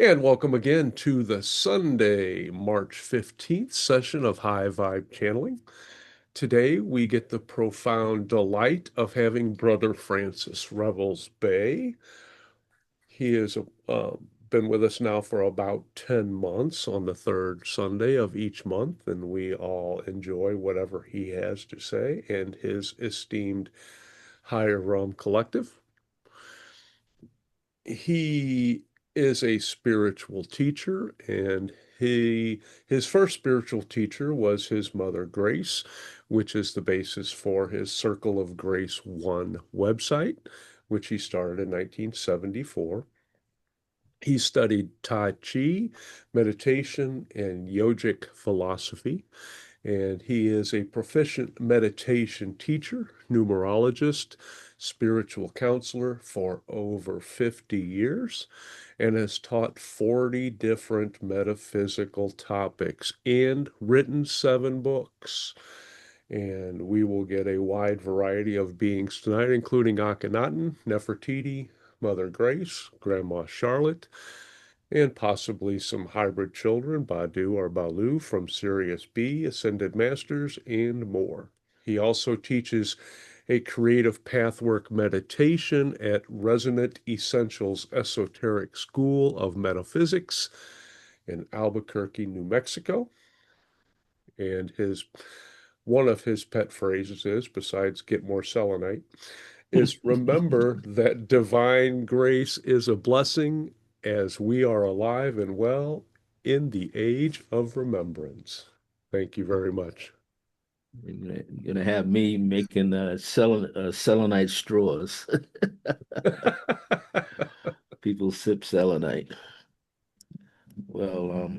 And welcome again to the Sunday, March 15th session of High Vibe Channeling. Today we get the profound delight of having Brother Francis Revels-Bey. He has been with us now for about 10 months on the third Sunday of each month, and we all enjoy whatever he has to say and his esteemed Higher Realm Collective. He is a spiritual teacher, and his first spiritual teacher was his mother Grace, which is the basis for his Circle of Grace 1 website, which he started in 1974. He studied Tai Chi, meditation, and yogic philosophy, and he is a proficient meditation teacher, numerologist, spiritual counselor for over 50 years, and has taught 40 different metaphysical topics and written 7 books. And we will get a wide variety of beings tonight, including Akhenaten, Nefertiti, Mother Grace, Grandma Charlotte, and possibly some hybrid children, Badu or Balu from Sirius B, Ascended Masters, and more. He also teaches a creative pathwork meditation at Resonant Essentials Esoteric School of Metaphysics in Albuquerque, New Mexico. And his one of his pet phrases is, besides get more selenite, is remember that divine grace is a blessing as we are alive and well in the age of remembrance. Thank you very much. You're gonna have me making selenite straws. People sip selenite. Well,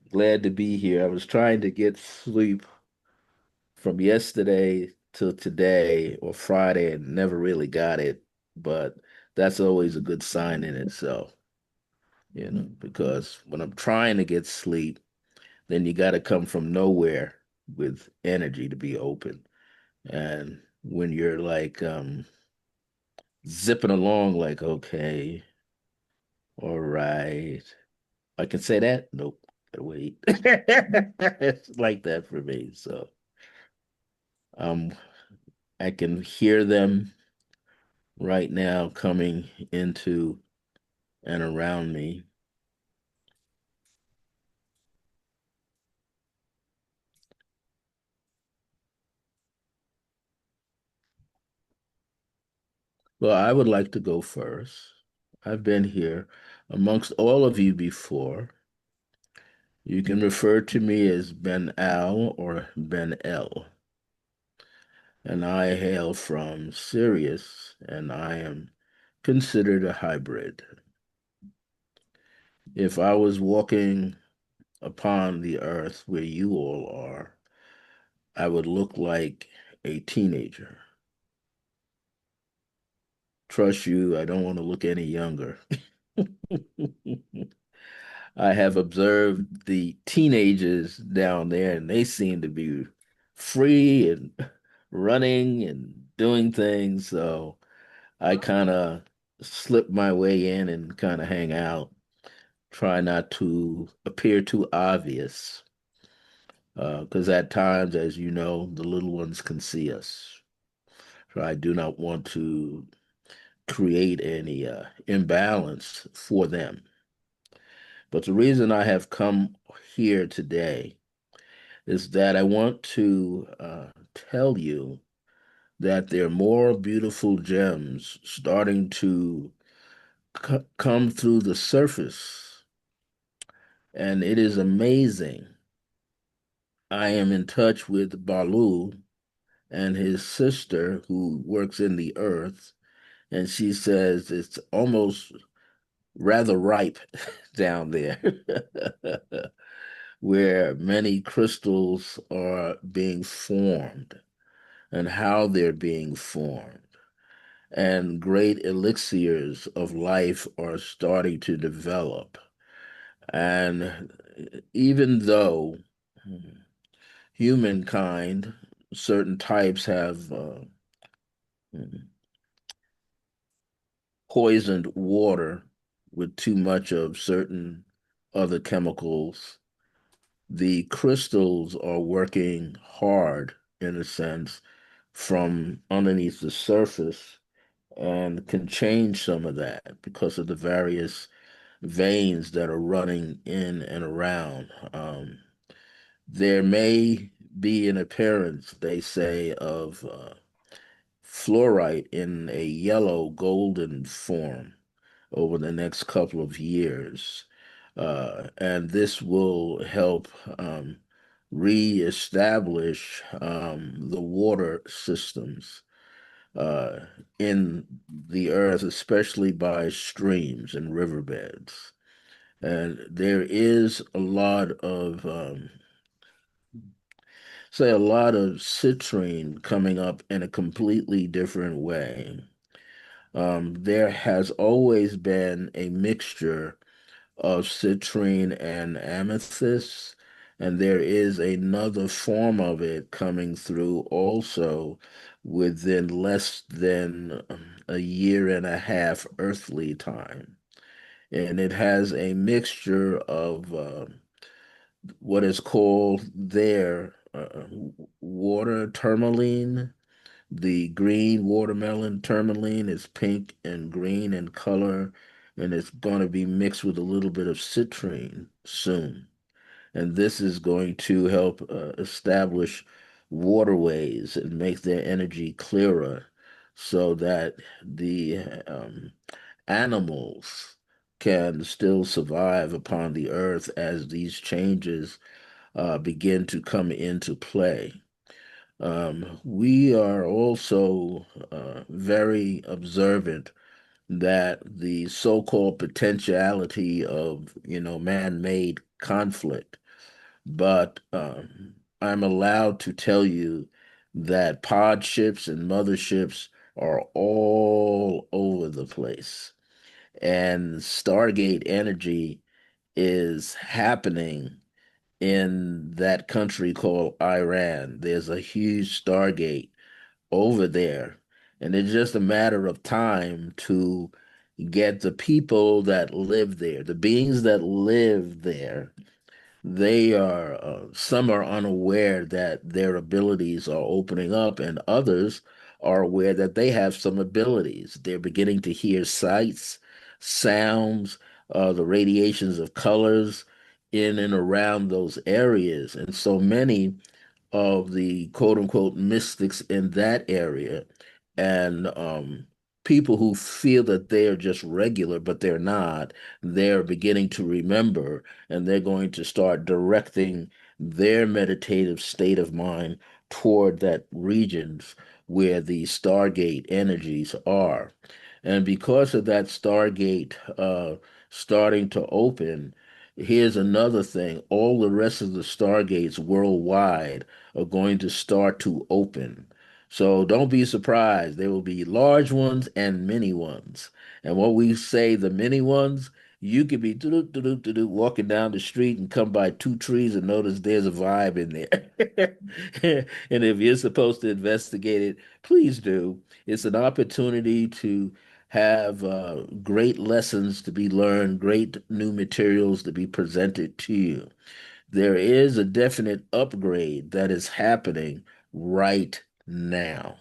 glad to be here. I was trying to get sleep from yesterday till today or Friday and never really got it, but that's always a good sign in itself, because when I'm trying to get sleep, then you got to come from nowhere with energy to be open. And when you're like zipping along, like, okay, all right, I can say that. Nope, gotta wait. It's like that for me. So um, I can hear them right now coming into and around me. Well, I would like to go first. I've been here amongst all of you before. You can refer to me as Ben Al or Ben El. And I hail from Sirius, and I am considered a hybrid. If I was walking upon the earth where you all are, I would look like a teenager. Trust you, I don't want to look any younger. I have observed the teenagers down there, and they seem to be free and running and doing things. So I kind of slip my way in and kind of hang out, try not to appear too obvious. Because at times, as you know, the little ones can see us. So I do not want to create any imbalance for them. But the reason I have come here today is that I want to tell you that there are more beautiful gems starting to come through the surface. And it is amazing. I am in touch with Balu and his sister who works in the earth, and she says it's almost rather ripe down there, where many crystals are being formed and how they're being formed. And great elixirs of life are starting to develop. And even though humankind, certain types have poisoned water with too much of certain other chemicals, the crystals are working hard, in a sense, from underneath the surface and can change some of that because of the various veins that are running in and around. There may be an appearance, they say, of fluorite in a yellow golden form over the next couple of years. And this will help reestablish the water systems uh, in the earth, especially by streams and riverbeds. And there is a lot of, say, a lot of citrine coming up in a completely different way. There has always been a mixture of citrine and amethyst, and there is another form of it coming through also within less than a year and a half earthly time. And it has a mixture of what is called there water tourmaline. The green watermelon tourmaline is pink and green in color, and it's going to be mixed with a little bit of citrine soon. And this is going to help establish waterways and make their energy clearer so that the animals can still survive upon the earth as these changes begin to come into play. We are also very observant that the so-called potentiality of, man-made conflict, but I'm allowed to tell you that pod ships and motherships are all over the place, and Stargate energy is happening in that country called Iran. There's a huge Stargate over there, and it's just a matter of time to get the people that live there, the beings that live there. They are, some are unaware that their abilities are opening up, and others are aware that they have some abilities. They're beginning to hear sights, sounds, the radiations of colors in and around those areas. And so many of the quote unquote mystics in that area and people who feel that they are just regular, but they're not, they're beginning to remember and they're going to start directing their meditative state of mind toward that regions where the Stargate energies are. And because of that Stargate starting to open, here's another thing. All the rest of the Stargates worldwide are going to start to open. So don't be surprised. There will be large ones and mini ones. And what we say, the mini ones, you could be walking down the street and come by two trees and notice there's a vibe in there. And if you're supposed to investigate it, please do. It's an opportunity to have great lessons to be learned, great new materials to be presented to you. There is a definite upgrade that is happening right now.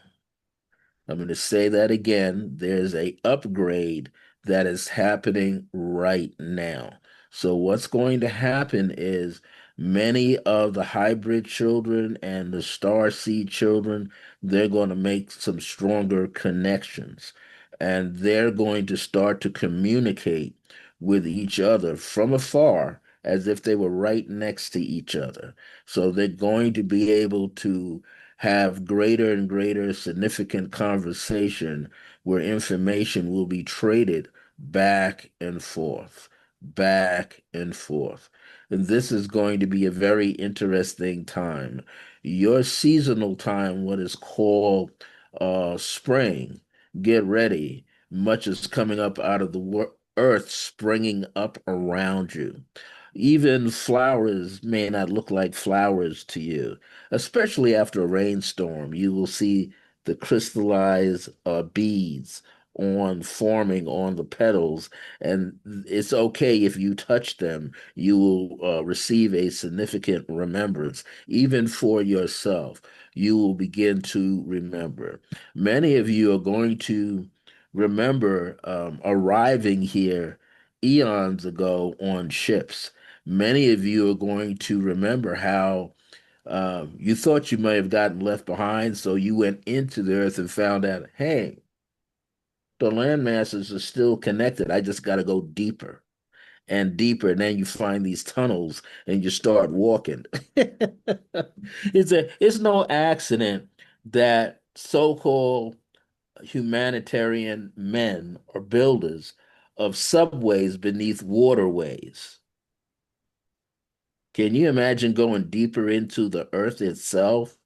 I'm going to say that again. There's a upgrade that is happening right now. So what's going to happen is many of the hybrid children and the star seed children, they're going to make some stronger connections and they're going to start to communicate with each other from afar as if they were right next to each other. So they're going to be able to have greater and greater significant conversation where information will be traded back and forth, back and forth. And this is going to be a very interesting time. Your seasonal time, what is called spring, get ready. Much is coming up out of the earth, springing up around you. Even flowers may not look like flowers to you, especially after a rainstorm. You will see the crystallized beads on forming on the petals, and it's okay if you touch them, you will receive a significant remembrance, even for yourself. You will begin to remember. Many of you are going to remember arriving here eons ago on ships. Many of you are going to remember how you thought you may have gotten left behind, so you went into the earth and found out, hey, the land masses are still connected. I just got to go deeper and deeper, and then you find these tunnels and you start walking. It's no accident that so-called humanitarian men or builders of subways beneath waterways. Can you imagine going deeper into the earth itself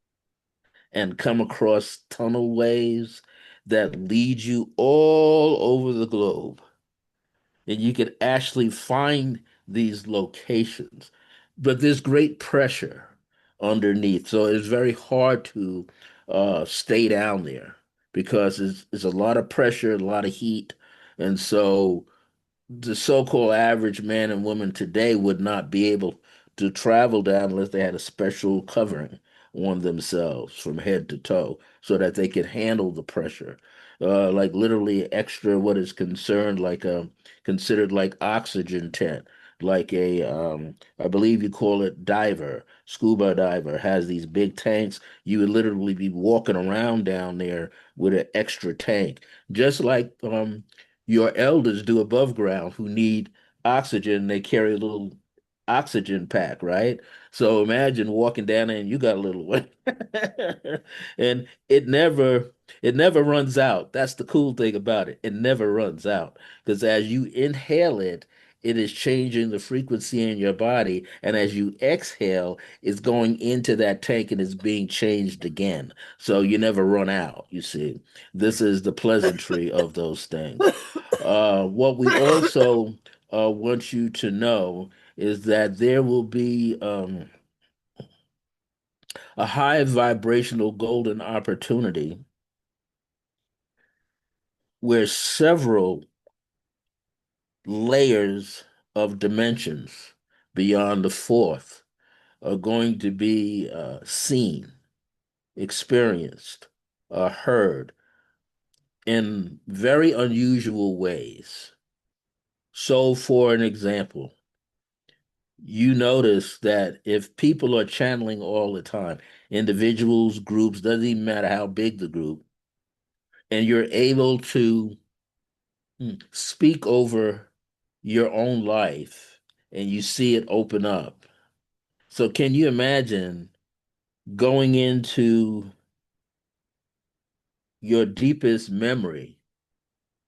and come across tunnel ways that lead you all over the globe? And you could actually find these locations. But there's great pressure underneath. So it's very hard to stay down there because it's a lot of pressure, a lot of heat. And so the so-called average man and woman today would not be able to travel down unless they had a special covering on themselves from head to toe so that they could handle the pressure. Like literally extra what is concerned like considered like oxygen tent, like a I believe you call it diver, scuba diver has these big tanks. You would literally be walking around down there with an extra tank. Just like your elders do above ground who need oxygen. They carry a little oxygen pack, right? So imagine walking down there and you got a little one. And it never runs out. That's the cool thing about it. It never runs out because as you inhale it, it is changing the frequency in your body. And as you exhale, it's going into that tank and it's being changed again. So you never run out, you see. This is the pleasantry of those things. What we also want you to know is that there will be a high vibrational golden opportunity where several layers of dimensions beyond the fourth are going to be seen, experienced, heard in very unusual ways. So, for an example, you notice that if people are channeling all the time, individuals, groups, doesn't even matter how big the group, and you're able to speak over your own life and you see it open up. So, can you imagine going into your deepest memory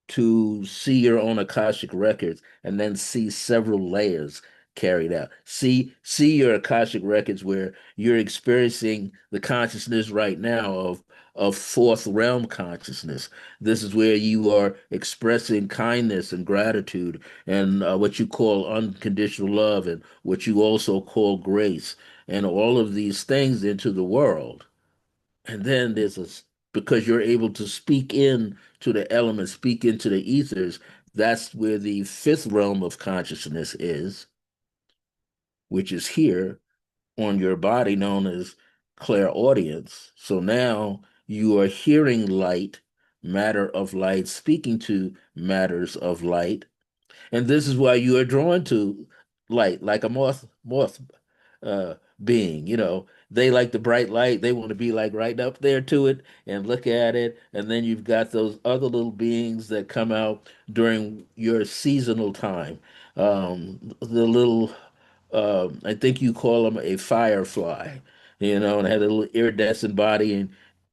to see your own Akashic records and then see several layers carried out. See your Akashic records where you're experiencing the consciousness right now of fourth realm consciousness. This is where you are expressing kindness and gratitude and what you call unconditional love and what you also call grace and all of these things into the world. And then because you're able to speak in to the elements, speak into the ethers, that's where the fifth realm of consciousness is, which is here on your body, known as clairaudience. So now you are hearing light, matter of light, speaking to matters of light. And this is why you are drawn to light, like a moth uh, being. They like the bright light. They want to be like right up there to it and look at it. And then you've got those other little beings that come out during your seasonal time. The little, I think you call them a firefly, and had a little iridescent body, and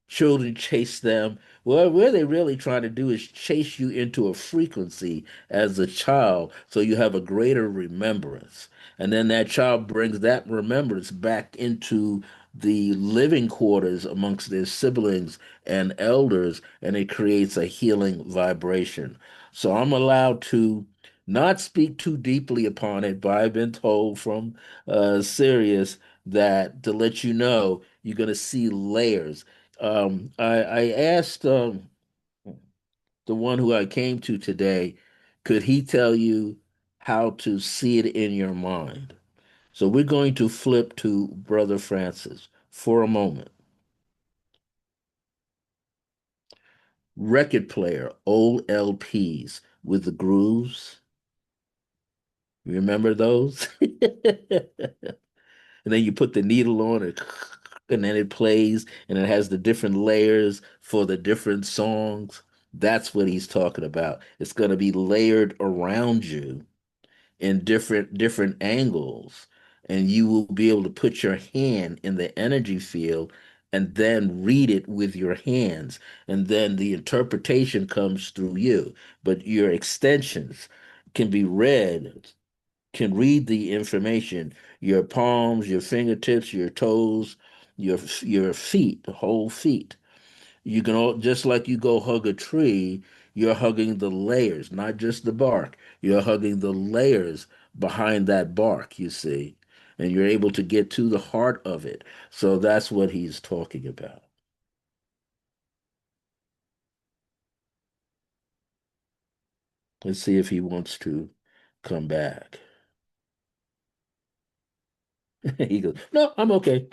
children chase them. Well, what they're really trying to do is chase you into a frequency as a child so you have a greater remembrance. And then that child brings that remembrance back into the living quarters amongst their siblings and elders, and it creates a healing vibration. So I'm allowed to not speak too deeply upon it, but I've been told from Sirius that to let you know, you're going to see layers. I asked the one who I came to today, could he tell you how to see it in your mind? So we're going to flip to Brother Francis for a moment. Record player, old LPs with the grooves. Remember those? And then you put the needle on it, and then it plays, and it has the different layers for the different songs. That's what he's talking about. It's going to be layered around you in different angles, and you will be able to put your hand in the energy field and then read it with your hands, and then the interpretation comes through you, but your extensions can be read, can read the information, your palms, your fingertips, your toes, your feet, the whole feet. You can all, just like you go hug a tree, you're hugging the layers, not just the bark. You're hugging the layers behind that bark, you see, and you're able to get to the heart of it. So that's what he's talking about. Let's see if he wants to come back. He goes, "No, I'm okay."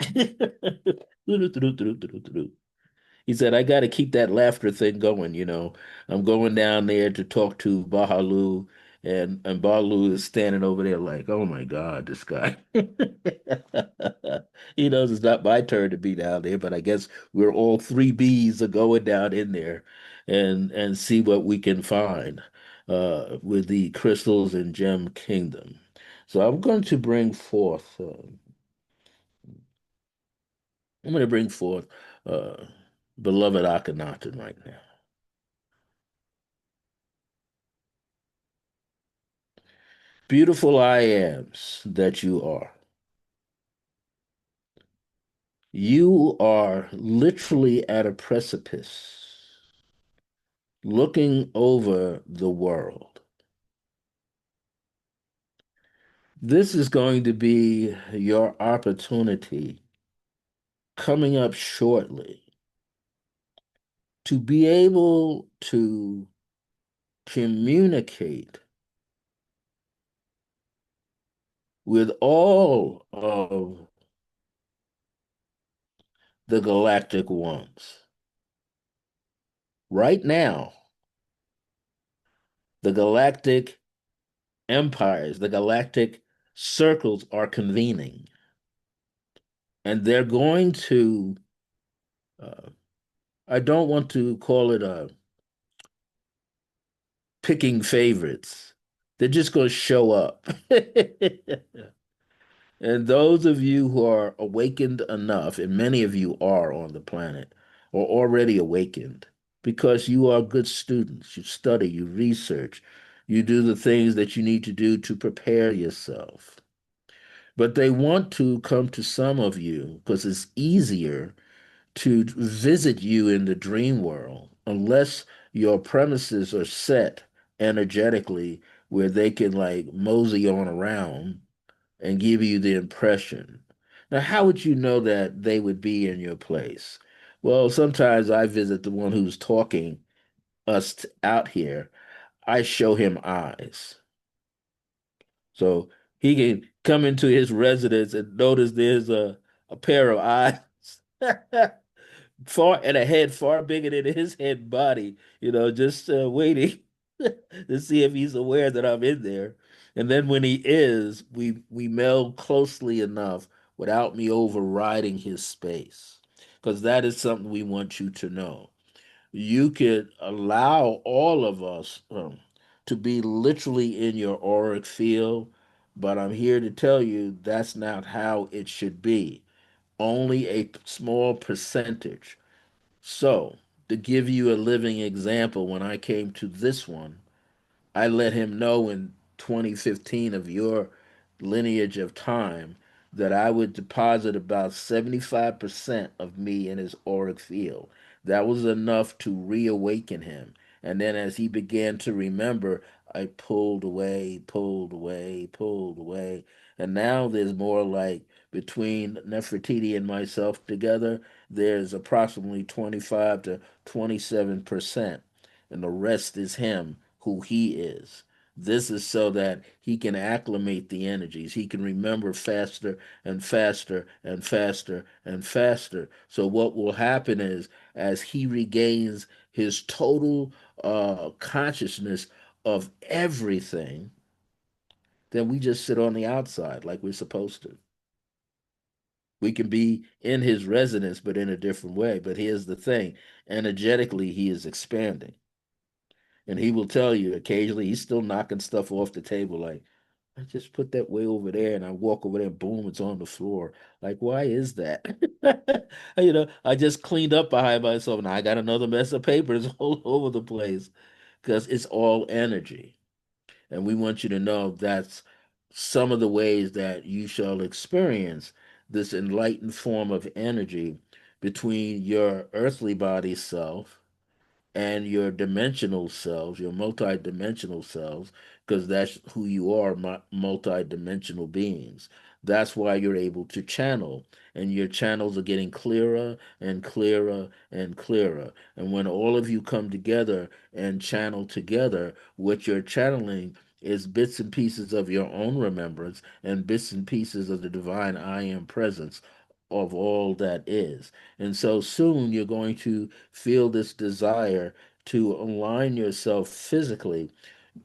He said, I got to keep that laughter thing going. I'm going down there to talk to Bahalu, and Bahalu is standing over there like, oh my God, this guy. He knows it's not my turn to be down there, but I guess we're all three Bs are going down in there and see what we can find with the crystals and gem kingdom. So I'm going to bring forth uh, beloved Akhenaten right now. Beautiful I ams that you are. You are literally at a precipice, looking over the world. This is going to be your opportunity coming up shortly to be able to communicate with all of the galactic ones. Right now, the galactic empires, the galactic circles are convening, and they're going to, uh, I don't want to call it a picking favorites. They're just going to show up. And those of you who are awakened enough, and many of you are on the planet, are already awakened because you are good students. You study, you research, you do the things that you need to do to prepare yourself. But they want to come to some of you because it's easier to visit you in the dream world unless your premises are set energetically where they can like mosey on around and give you the impression. Now, how would you know that they would be in your place? Well, sometimes I visit the one who's talking out here. I show him eyes. So he can come into his residence and notice there's a pair of eyes far and a head far bigger than his head body, just waiting to see if he's aware that I'm in there. And then when he is, we meld closely enough without me overriding his space. Because that is something we want you to know. You could allow all of us to be literally in your auric field, but I'm here to tell you that's not how it should be. Only a small percentage. So, to give you a living example, when I came to this one, I let him know in 2015 of your lineage of time that I would deposit about 75% of me in his auric field. That was enough to reawaken him. And then as he began to remember, I pulled away, pulled away, pulled away. And now there's more like between Nefertiti and myself together, there's approximately 25 to 27%. and the rest is him, who he is. This is so that he can acclimate the energies. He can remember faster and faster and faster and faster. So, what will happen is, as he regains his total consciousness of everything, then we just sit on the outside like we're supposed to. We can be in his residence, but in a different way. But here's the thing, energetically, he is expanding. And he will tell you occasionally he's still knocking stuff off the table, like, I just put that way over there, and I walk over there, boom, it's on the floor. Like, why is that? I just cleaned up behind myself, and I got another mess of papers all over the place because it's all energy. And we want you to know that's some of the ways that you shall experience this enlightened form of energy between your earthly body self and your dimensional selves, your multi-dimensional selves, because that's who you are, multi-dimensional beings. That's why you're able to channel, and your channels are getting clearer and clearer and clearer. And when all of you come together and channel together, what you're channeling is bits and pieces of your own remembrance and bits and pieces of the divine I am presence of all that is. And so soon you're going to feel this desire to align yourself physically.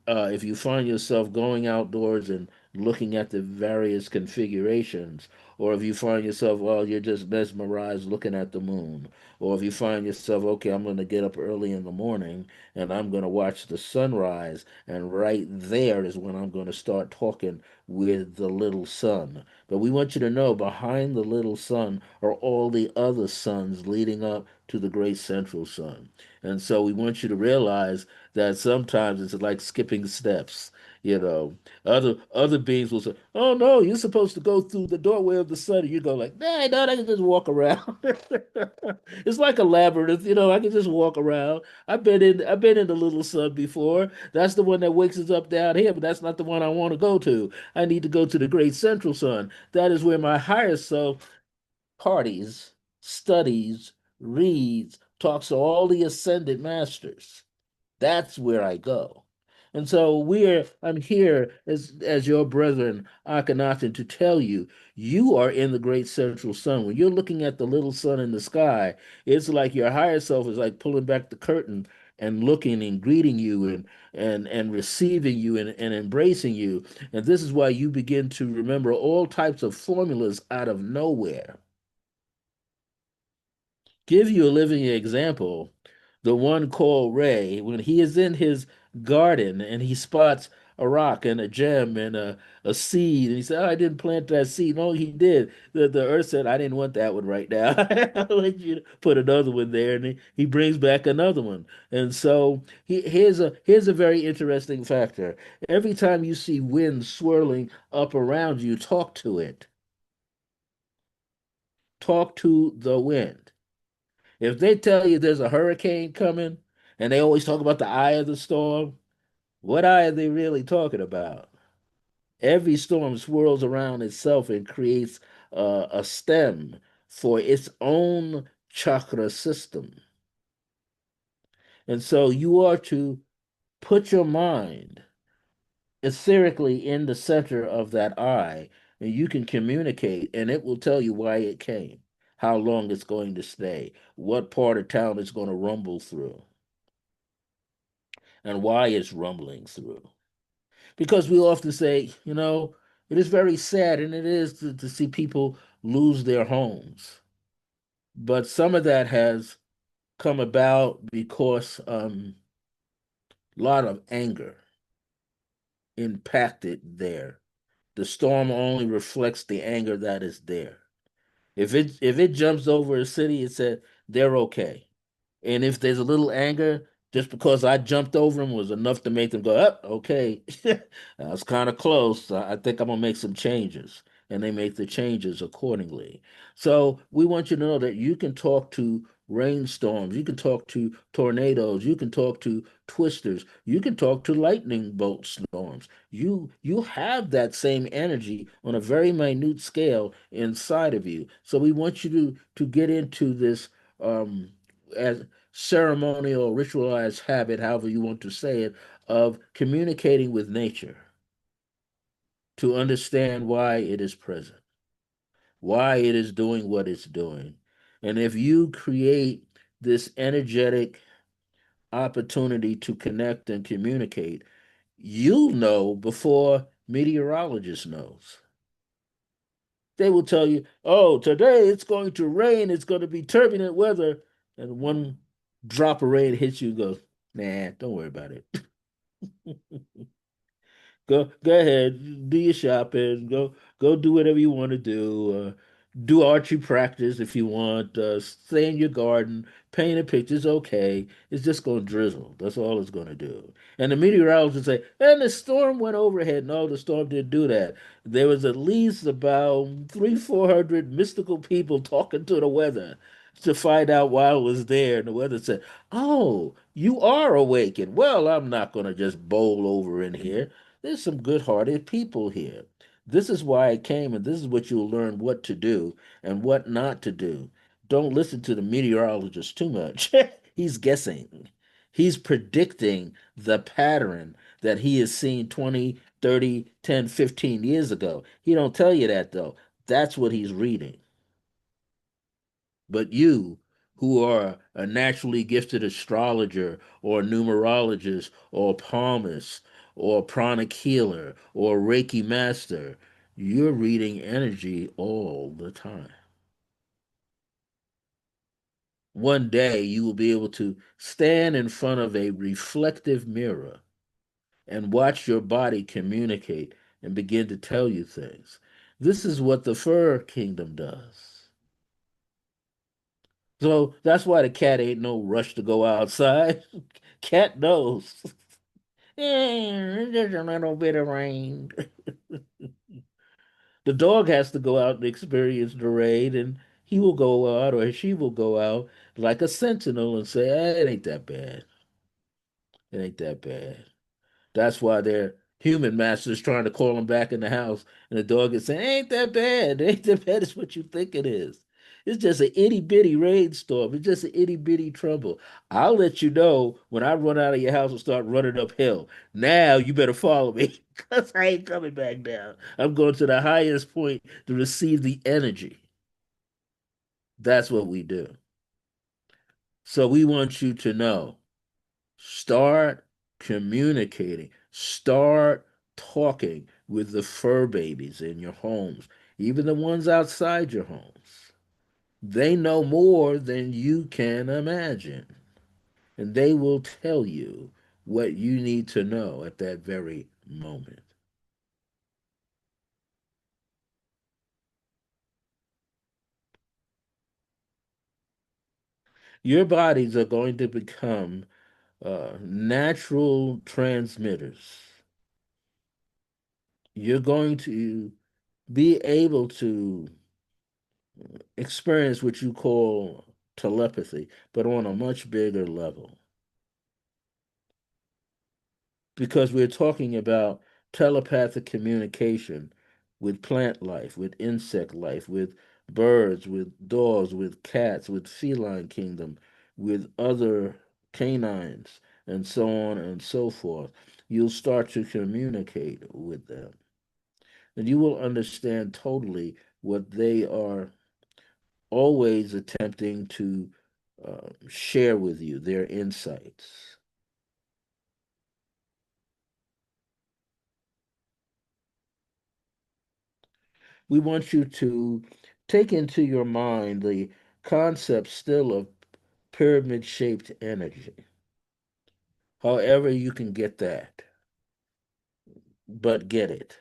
If you find yourself going outdoors and looking at the various configurations, or if you find yourself, well, you're just mesmerized looking at the moon, or if you find yourself, okay, I'm going to get up early in the morning and I'm going to watch the sunrise, and right there is when I'm going to start talking with the little sun. But we want you to know behind the little sun are all the other suns leading up to the great central sun. And so we want you to realize that sometimes it's like skipping steps. You know, other beings will say, "Oh no, you're supposed to go through the doorway of the sun." And you go like, "Nah, no, I can just walk around." It's like a labyrinth. I can just walk around. I've been in the little sun before. That's the one that wakes us up down here, but that's not the one I want to go to. I need to go to the great central sun. That is where my higher self parties, studies, reads, talks to all the ascended masters. That's where I go. And so I'm here as your brethren, Akhenaten, to tell you, you are in the great central sun. When you're looking at the little sun in the sky, it's like your higher self is like pulling back the curtain and looking and greeting you and receiving you and embracing you. And this is why you begin to remember all types of formulas out of nowhere. Give you a living example, the one called Ray, when he is in his garden and he spots a rock and a gem and a seed, and he said, "Oh, I didn't plant that seed." No, he did. The earth said, "I didn't want that one right now. I'll let you put another one there," and he brings back another one. And so here's a very interesting factor. Every time you see wind swirling up around you, talk to it. Talk to the wind. If they tell you there's a hurricane coming and they always talk about the eye of the storm, what eye are they really talking about? Every storm swirls around itself and creates a stem for its own chakra system. And so you are to put your mind etherically in the center of that eye, and you can communicate, and it will tell you why it came, how long it's going to stay, what part of town it's going to rumble through, and why it's rumbling through. Because we often say, it is very sad, and it is to see people lose their homes. But some of that has come about because a lot of anger impacted there. The storm only reflects the anger that is there. If it jumps over a city, it said they're okay. And if there's a little anger, just because I jumped over them was enough to make them go, up, okay. I was kind of close. I think I'm gonna make some changes. And they make the changes accordingly. So we want you to know that you can talk to rainstorms, you can talk to tornadoes, you can talk to twisters, you can talk to lightning bolt storms. You have that same energy on a very minute scale inside of you. So we want you to get into this as ceremonial, ritualized habit, however you want to say it, of communicating with nature to understand why it is present, why it is doing what it's doing. And if you create this energetic opportunity to connect and communicate, you'll know before meteorologist knows. They will tell you, oh, today it's going to rain, it's going to be turbulent weather. And one drop of rain hits you and goes, nah, don't worry about it. Go ahead, do your shopping, go do whatever you want to do. Do archery practice if you want. Stay in your garden, paint a picture. It's okay. It's just going to drizzle. That's all it's going to do. And the meteorologist say, and the storm went overhead. No, the storm didn't do that. There was at least about 400 mystical people talking to the weather to find out why it was there. And the weather said, oh, you are awakened. Well, I'm not going to just bowl over in here. There's some good-hearted people here. This is why I came, and this is what you'll learn what to do and what not to do. Don't listen to the meteorologist too much. He's guessing. He's predicting the pattern that he has seen 20, 30, 10, 15 years ago. He don't tell you that though. That's what he's reading. But you, who are a naturally gifted astrologer or numerologist or palmist or pranic healer or Reiki master, you're reading energy all the time. One day you will be able to stand in front of a reflective mirror and watch your body communicate and begin to tell you things. This is what the fur kingdom does. So that's why the cat ain't no rush to go outside. Cat knows. Just a little bit of rain. The dog has to go out and experience the rain, and he will go out or she will go out like a sentinel and say, it ain't that bad. It ain't that bad. That's why their human masters trying to call them back in the house, and the dog is saying, "Ain't that bad? Ain't that bad as what you think it is. It's just an itty bitty rainstorm. It's just an itty bitty trouble. I'll let you know when I run out of your house and start running uphill. Now you better follow me because I ain't coming back down. I'm going to the highest point to receive the energy." That's what we do. So we want you to know. Start communicating. Start talking with the fur babies in your homes, even the ones outside your homes. They know more than you can imagine, and they will tell you what you need to know at that very moment. Your bodies are going to become natural transmitters. You're going to be able to experience what you call telepathy, but on a much bigger level. Because we're talking about telepathic communication with plant life, with insect life, with birds, with dogs, with cats, with feline kingdom, with other canines, and so on and so forth. You'll start to communicate with them. And you will understand totally what they are always attempting to share with you their insights. We want you to take into your mind the concept still of pyramid shaped energy. However, you can get that, but get it.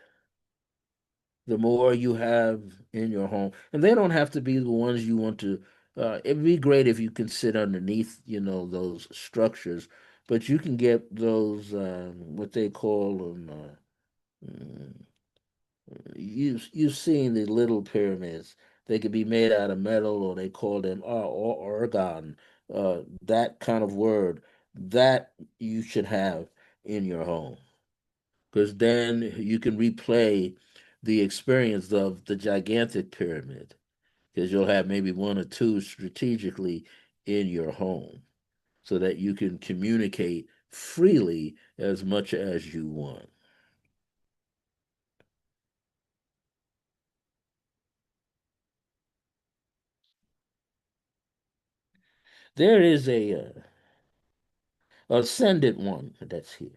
The more you have in your home, and they don't have to be the ones you want to. It'd be great if you can sit underneath, those structures, but you can get those what they call them. Mm, you've seen the little pyramids. They could be made out of metal, or they call them organ. That kind of word that you should have in your home, because then you can replay the experience of the gigantic pyramid, because you'll have maybe one or two strategically in your home. so that you can communicate freely as much as you want. There is a ascended one that's here.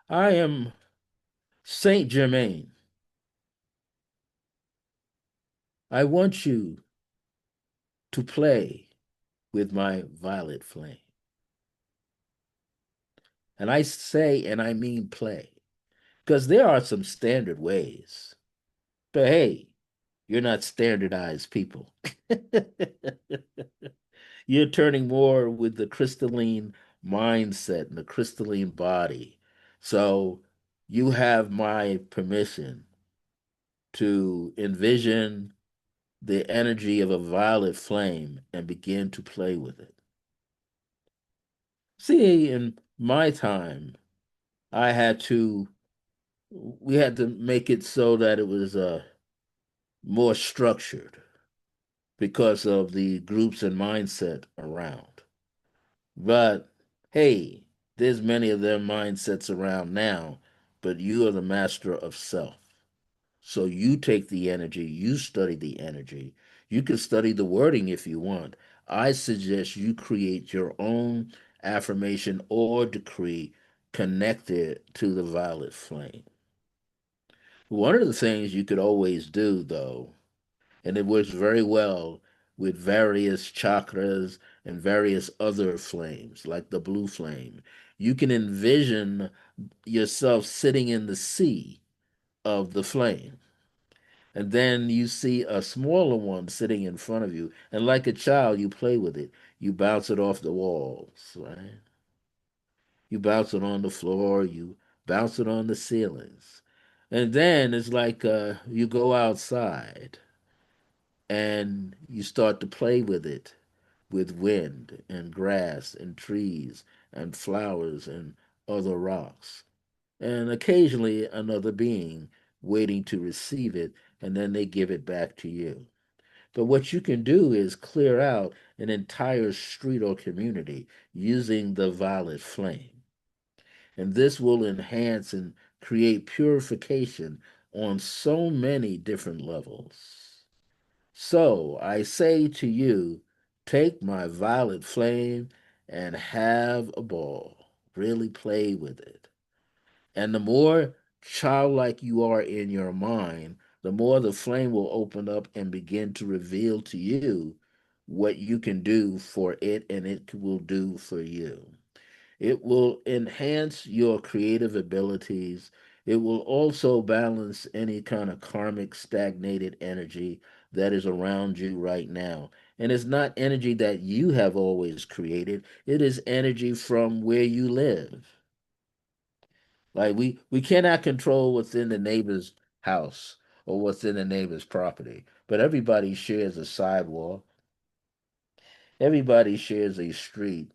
I am Saint Germain. I want you to play with my violet flame. And I say, and I mean play, because there are some standard ways. But hey, you're not standardized people. You're turning more with the crystalline mindset and the crystalline body. So you have my permission to envision the energy of a violet flame and begin to play with it. See, in my time, I had to, we had to make it so that it was more structured because of the groups and mindset around. But hey, there's many of their mindsets around now, but you are the master of self. So you take the energy, you study the energy. You can study the wording if you want. I suggest you create your own affirmation or decree connected to the violet flame. One of the things you could always do, though, and it works very well with various chakras and various other flames, like the blue flame, you can envision yourself sitting in the sea of the flame. And then you see a smaller one sitting in front of you. And like a child, you play with it. You bounce it off the walls, right? You bounce it on the floor. You bounce it on the ceilings. And then it's like you go outside and you start to play with it with wind and grass and trees and flowers and other rocks. And occasionally another being waiting to receive it, and then they give it back to you. But what you can do is clear out an entire street or community using the violet flame. And this will enhance and create purification on so many different levels. So I say to you, take my violet flame and have a ball. Really play with it. And the more childlike you are in your mind, the more the flame will open up and begin to reveal to you what you can do for it and it will do for you. It will enhance your creative abilities. It will also balance any kind of karmic stagnated energy that is around you right now. And it's not energy that you have always created, it is energy from where you live. Like we cannot control what's in the neighbor's house or what's in the neighbor's property, but everybody shares a sidewalk. Everybody shares a street,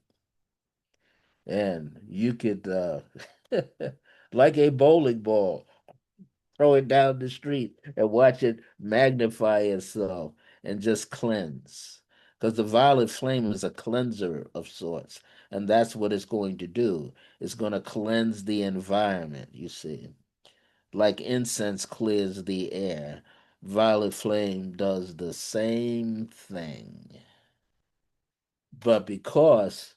and you could like a bowling ball, throw it down the street and watch it magnify itself and just cleanse. Because the violet flame is a cleanser of sorts, and that's what it's going to do. It's going to cleanse the environment, you see. Like incense clears the air, violet flame does the same thing. But because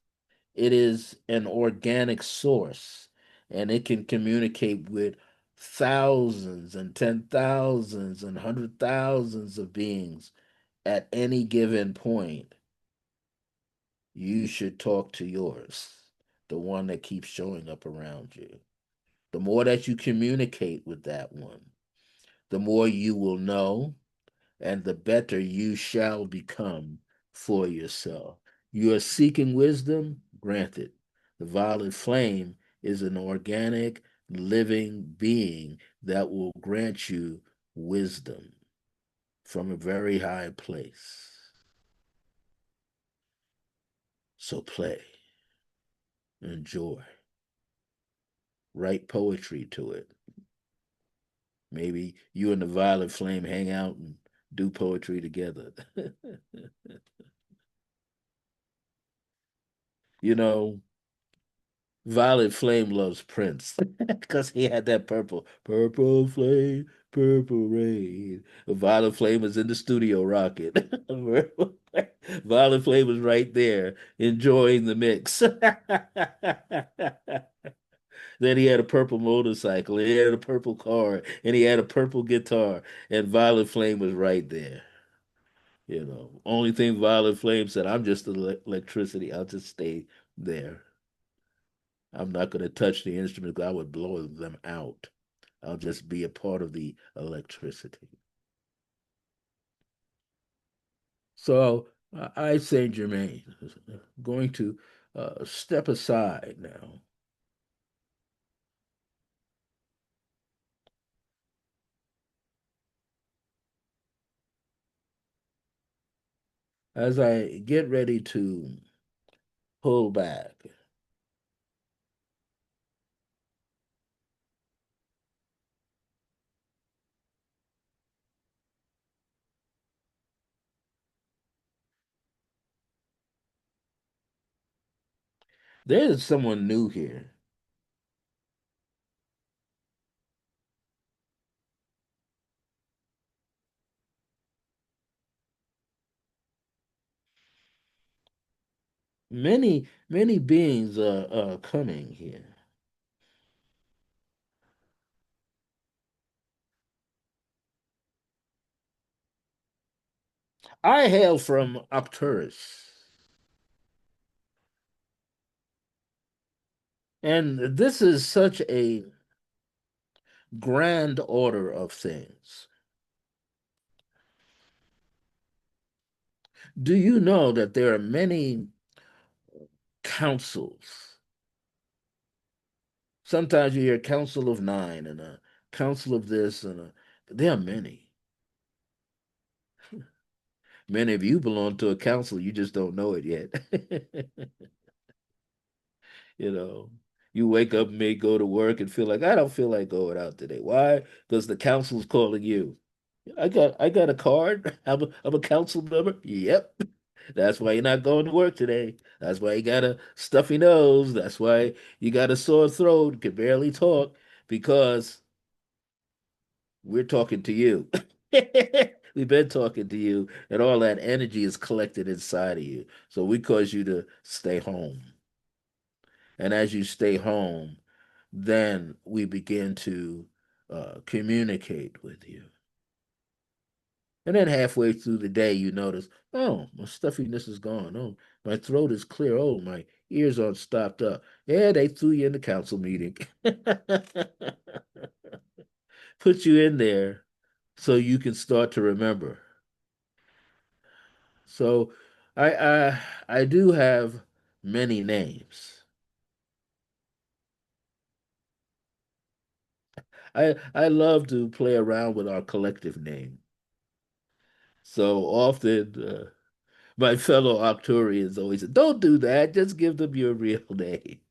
it is an organic source and it can communicate with thousands and 10,000s and 100,000s of beings at any given point, you should talk to yours, the one that keeps showing up around you. The more that you communicate with that one, the more you will know and the better you shall become for yourself. You are seeking wisdom, granted. The violet flame is an organic, living being that will grant you wisdom from a very high place. So play, enjoy, write poetry to it, Maybe you and the Violet Flame hang out and do poetry together. You know, Violet Flame loves Prince because he had that purple flame, purple rain. Violet Flame was in the studio rocking. Violet Flame was right there enjoying the mix. Then he had a purple motorcycle, he had a purple car, and he had a purple guitar, and Violet Flame was right there. Only thing Violet Flame said, I'm just the electricity. I'll just stay there. I'm not going to touch the instruments. I would blow them out. I'll just be a part of the electricity. So I, Saint Germain, going to step aside now. As I get ready to pull back, there's someone new here. Many, many beings are coming here. I hail from Arcturus, and this is such a grand order of things. Do you know that there are many councils? Sometimes you hear council of nine and a council of this there are many. Many of you belong to a council, you just don't know it yet. you know, you wake up and may go to work and feel like I don't feel like going out today. Why? Because the council's calling you. I got a card. I'm a council member. Yep. That's why you're not going to work today. That's why you got a stuffy nose. That's why you got a sore throat, can barely talk, because we're talking to you. We've been talking to you, and all that energy is collected inside of you. So we cause you to stay home. And as you stay home, then we begin to communicate with you. And then halfway through the day, you notice, oh, my stuffiness is gone. Oh, my throat is clear. Oh, my ears aren't stopped up. Yeah, they threw you in the council meeting. Put you in there so you can start to remember. So I do have many names. I love to play around with our collective name. So often my fellow Arcturians always say, don't do that. Just give them your real name.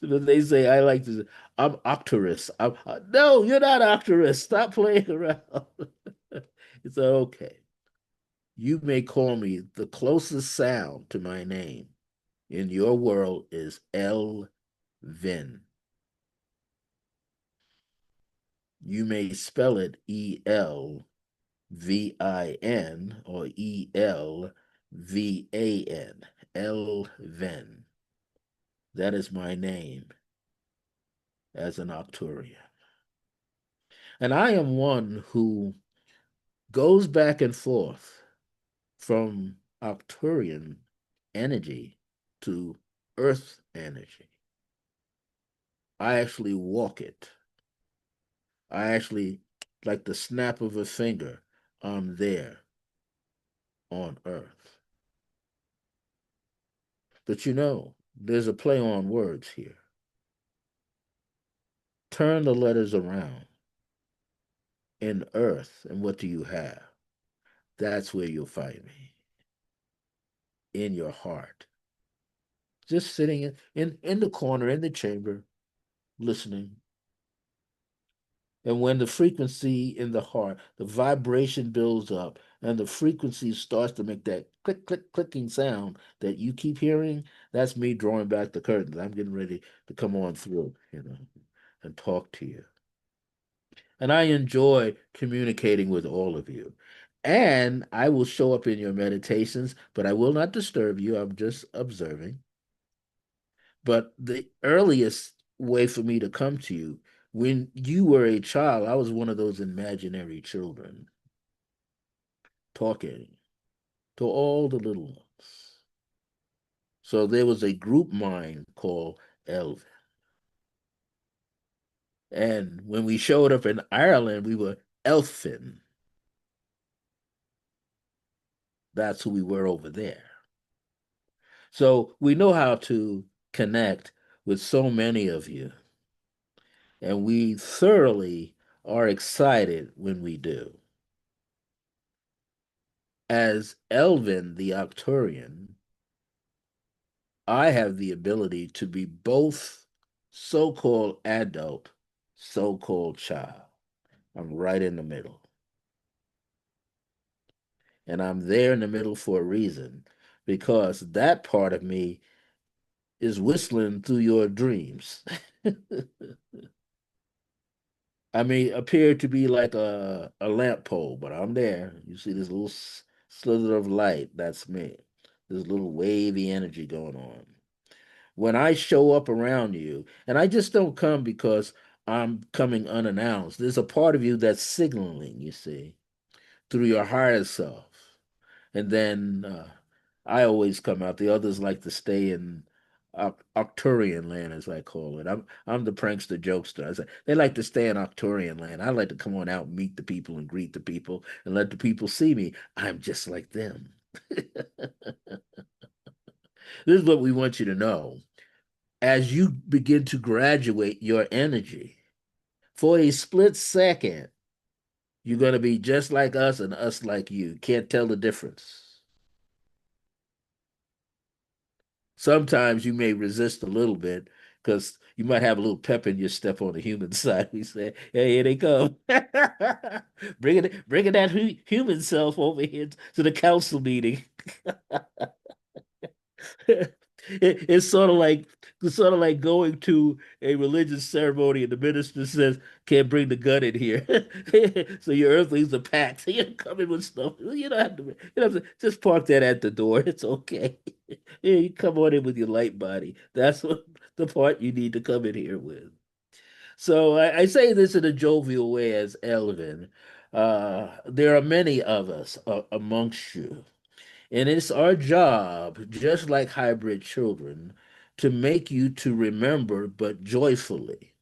But they say, I like to say, I'm Arcturus. No, you're not Arcturus. Stop playing around. It's okay. You may call me the closest sound to my name in your world is El-Vin. You may spell it Elvin or Elvan. El-Vin. That is my name as an Arcturian. And I am one who goes back and forth from Arcturian energy to Earth energy. I actually walk it. I actually, like the snap of a finger, I'm there on Earth. But there's a play on words here. Turn the letters around in Earth, and what do you have? That's where you'll find me, in your heart. Just sitting in the corner, in the chamber, listening. And when the frequency in the heart, the vibration builds up and the frequency starts to make that click, click, clicking sound that you keep hearing, that's me drawing back the curtains. I'm getting ready to come on through, and talk to you. And I enjoy communicating with all of you. And I will show up in your meditations, but I will not disturb you. I'm just observing. But the earliest way for me to come to you, when you were a child, I was one of those imaginary children talking to all the little ones. So there was a group mind called El-Zin. And when we showed up in Ireland, we were Elfin. That's who we were over there. So we know how to connect with so many of you. And we thoroughly are excited when we do. As Elvin the Arcturian, I have the ability to be both so called adult, so called child. I'm right in the middle. And I'm there in the middle for a reason because that part of me is whistling through your dreams. I may appear to be like a lamp pole, but I'm there. You see this little slither of light? That's me. This little wavy energy going on. When I show up around you, and I just don't come because I'm coming unannounced, there's a part of you that's signaling, you see, through your higher self. And then I always come out. The others like to stay in Arcturian land, as I call it. I'm the prankster jokester. I say they like to stay in Arcturian land. I like to come on out, and meet the people, and greet the people, and let the people see me. I'm just like them. This is what we want you to know. As you begin to graduate your energy, for a split second, you're going to be just like us and us like you. Can't tell the difference. Sometimes you may resist a little bit because you might have a little pep in your step on the human side. We say, "Hey, here they come, bringing that human self over here to the council meeting." It's sort of like going to a religious ceremony and the minister says, "Can't bring the gun in here." So your earthlings are packed. So you come in with stuff. You don't have to. You don't have to just park that at the door. It's okay. Yeah, you come on in with your light body. That's what the part you need to come in here with. So I say this in a jovial way as Elvin. There are many of us amongst you. And it's our job, just like hybrid children, to make you to remember, but joyfully.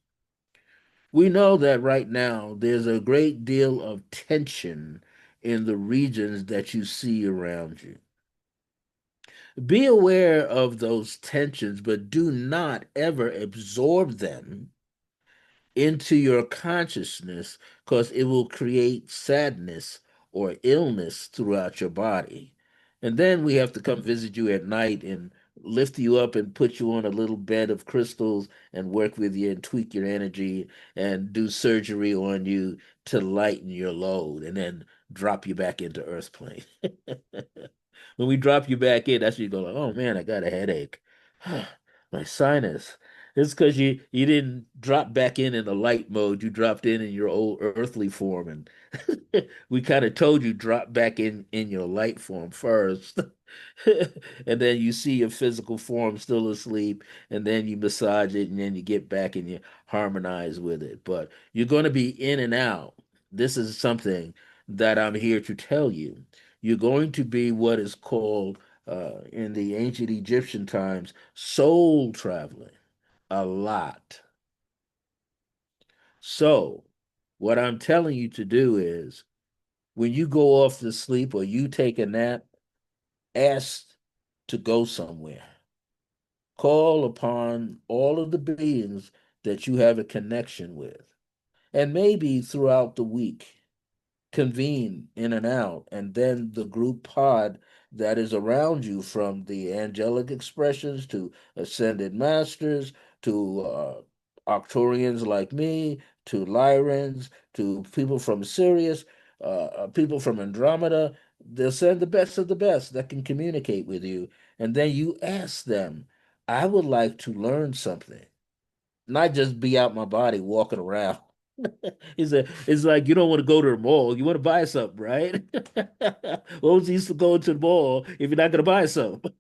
We know that right now there's a great deal of tension in the regions that you see around you. Be aware of those tensions, but do not ever absorb them into your consciousness because it will create sadness or illness throughout your body. And then we have to come visit you at night and lift you up and put you on a little bed of crystals and work with you and tweak your energy and do surgery on you to lighten your load and then drop you back into earth plane. When we drop you back in, that's when you go like, oh man, I got a headache. My sinus. It's because you didn't drop back in the light mode. You dropped in your old earthly form, and we kind of told you drop back in your light form first, and then you see your physical form still asleep, and then you massage it, and then you get back and you harmonize with it. But you're going to be in and out. This is something that I'm here to tell you. You're going to be what is called in the ancient Egyptian times soul traveling a lot. So, what I'm telling you to do is when you go off to sleep or you take a nap, ask to go somewhere. Call upon all of the beings that you have a connection with. And maybe throughout the week, convene in and out, and then the group pod that is around you, from the angelic expressions to ascended masters to Arcturians like me to Lyrans, to people from Sirius, people from Andromeda. They'll send the best of the best that can communicate with you. And then you ask them, I would like to learn something, not just be out my body walking around. It's like you don't want to go to the mall. You want to buy something, right? What's the use of going to the mall if you're not going to buy something?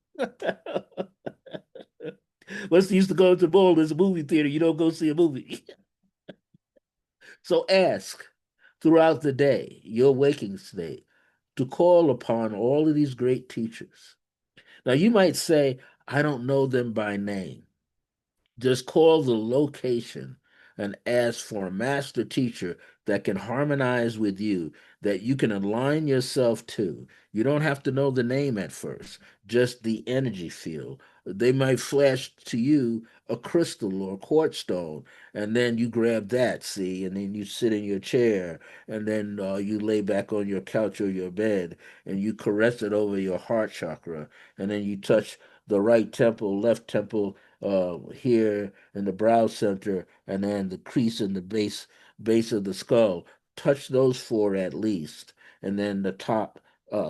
What's the use of going to the mall? There's a movie theater. You don't go see a movie. So ask throughout the day, your waking state, to call upon all of these great teachers. Now, you might say, I don't know them by name. Just call the location and ask for a master teacher that can harmonize with you, that you can align yourself to. You don't have to know the name at first, just the energy field. They might flash to you a crystal or a quartz stone, and then you grab that, see, and then you sit in your chair, and then you lay back on your couch or your bed, and you caress it over your heart chakra, and then you touch the right temple, left temple, here in the brow center, and then the crease in the base of the skull. Touch those four at least, and then the top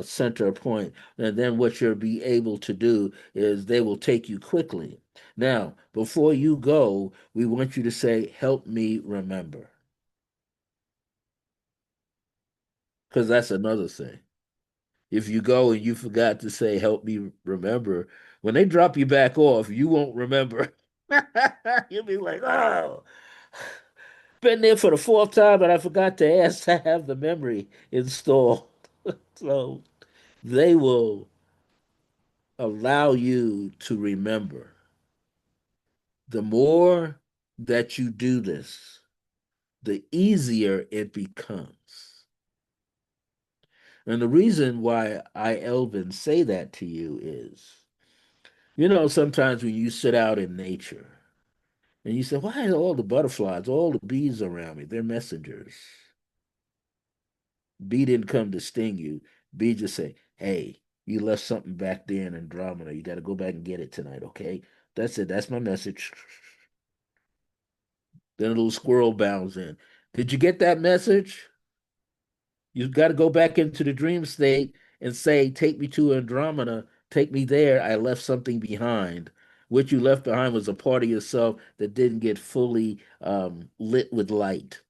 center point. And then what you'll be able to do is they will take you quickly. Now, before you go, we want you to say, "Help me remember," because that's another thing. If you go and you forgot to say, "Help me remember," when they drop you back off, you won't remember. You'll be like, "Oh, been there for the fourth time, and I forgot to ask to have the memory installed." So they will allow you to remember. The more that you do this, the easier it becomes. And the reason why El-Zin say that to you is, sometimes when you sit out in nature and you say, why are all the butterflies, all the bees around me? They're messengers. Bee didn't come to sting you. Bee just say, hey, you left something back there in Andromeda. You got to go back and get it tonight, okay? That's it. That's my message. Then a little squirrel bounds in. Did you get that message? You've got to go back into the dream state and say, take me to Andromeda. Take me there. I left something behind. What you left behind was a part of yourself that didn't get fully lit with light.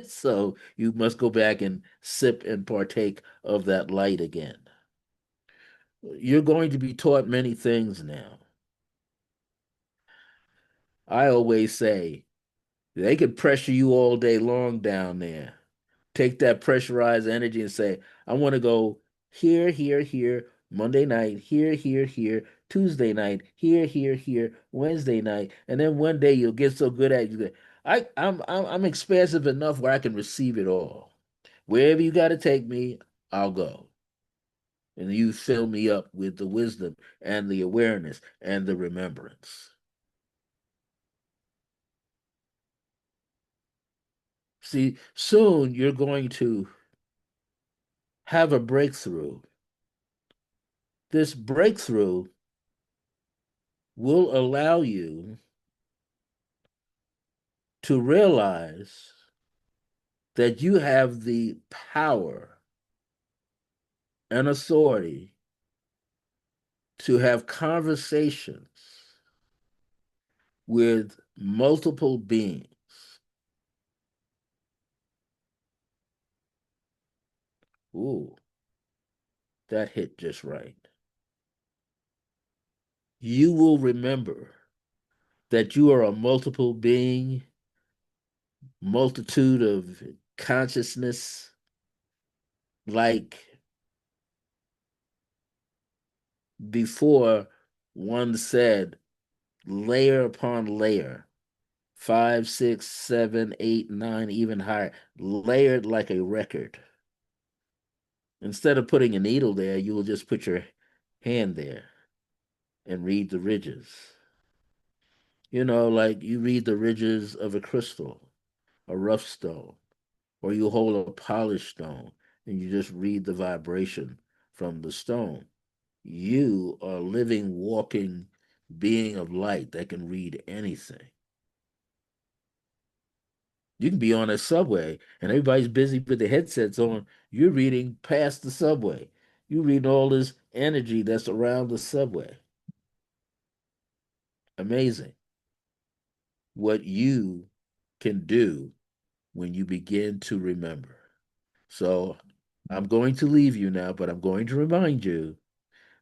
So you must go back and sip and partake of that light again. You're going to be taught many things now. I always say they could pressure you all day long down there. Take that pressurized energy and say, I want to go here, here, here, Monday night, here, here, here, Tuesday night, here, here, here, Wednesday night. And then one day you'll get so good at it. I'm expansive enough where I can receive it all. Wherever you got to take me, I'll go. And you fill me up with the wisdom and the awareness and the remembrance. See, soon you're going to have a breakthrough. This breakthrough will allow you to realize that you have the power and authority to have conversations with multiple beings. Ooh, that hit just right. You will remember that you are a multiple being, multitude of consciousness, like before one said, layer upon layer, five, six, seven, eight, nine, even higher, layered like a record. Instead of putting a needle there, you will just put your hand there and read the ridges. Like you read the ridges of a crystal, a rough stone, or you hold a polished stone and you just read the vibration from the stone. You are a living, walking being of light that can read anything. You can be on a subway and everybody's busy with their headsets on. You're reading past the subway. You're reading all this energy that's around the subway. Amazing what you can do when you begin to remember. So I'm going to leave you now, but I'm going to remind you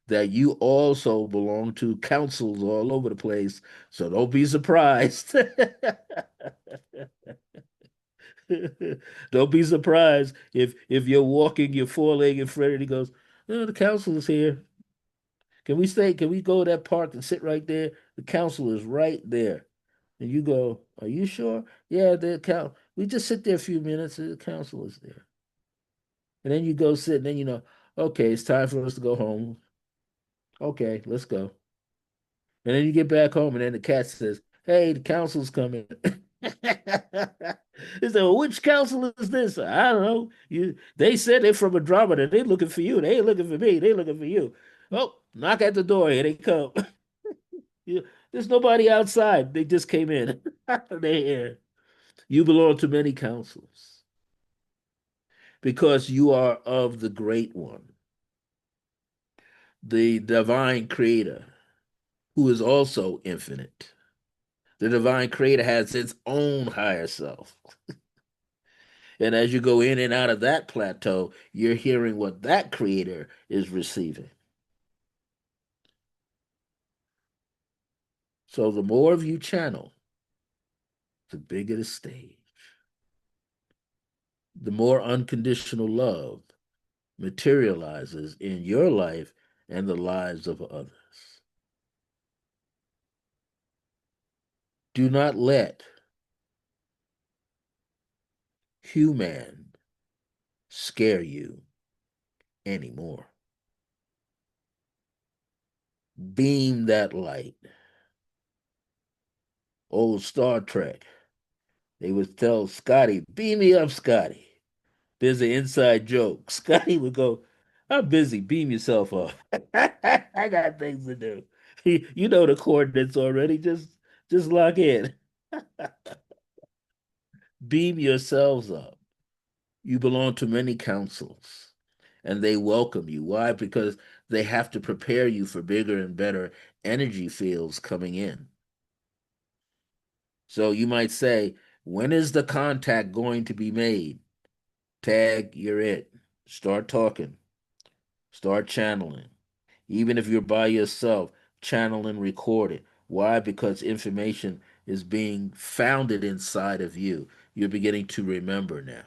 that you also belong to councils all over the place. So don't be surprised. Don't be surprised if you're walking your four-legged friend and he goes, "No, the council is here. Can we stay? Can we go to that park and sit right there? The council is right there." And you go, "Are you sure?" "Yeah, the council. We just sit there a few minutes and the council is there." And then you go sit, and then you know, okay, it's time for us to go home. Okay, let's go. And then you get back home, and then the cat says, "Hey, the council's coming." He said, "Well, which council is this?" "I don't know. They said they're from Andromeda. They're looking for you. They ain't looking for me. They're looking for you." "Oh, knock at the door. Here they come." There's nobody outside. They just came in. They're here. You belong to many councils because you are of the great one, the divine creator, who is also infinite. The divine creator has its own higher self. And as you go in and out of that plateau, you're hearing what that creator is receiving. So the more of you channel, the bigger the stage, the more unconditional love materializes in your life and the lives of others. Do not let human scare you anymore. Beam that light. Old Star Trek, they would tell Scotty, "Beam me up, Scotty." There's an inside joke. Scotty would go, "I'm busy. Beam yourself up. I got things to do." You know the coordinates already. Just log in. Beam yourselves up. You belong to many councils and they welcome you. Why? Because they have to prepare you for bigger and better energy fields coming in. So you might say, when is the contact going to be made? Tag, you're it. Start talking, start channeling. Even if you're by yourself, channel and record it. Why? Because information is being founded inside of you. You're beginning to remember now.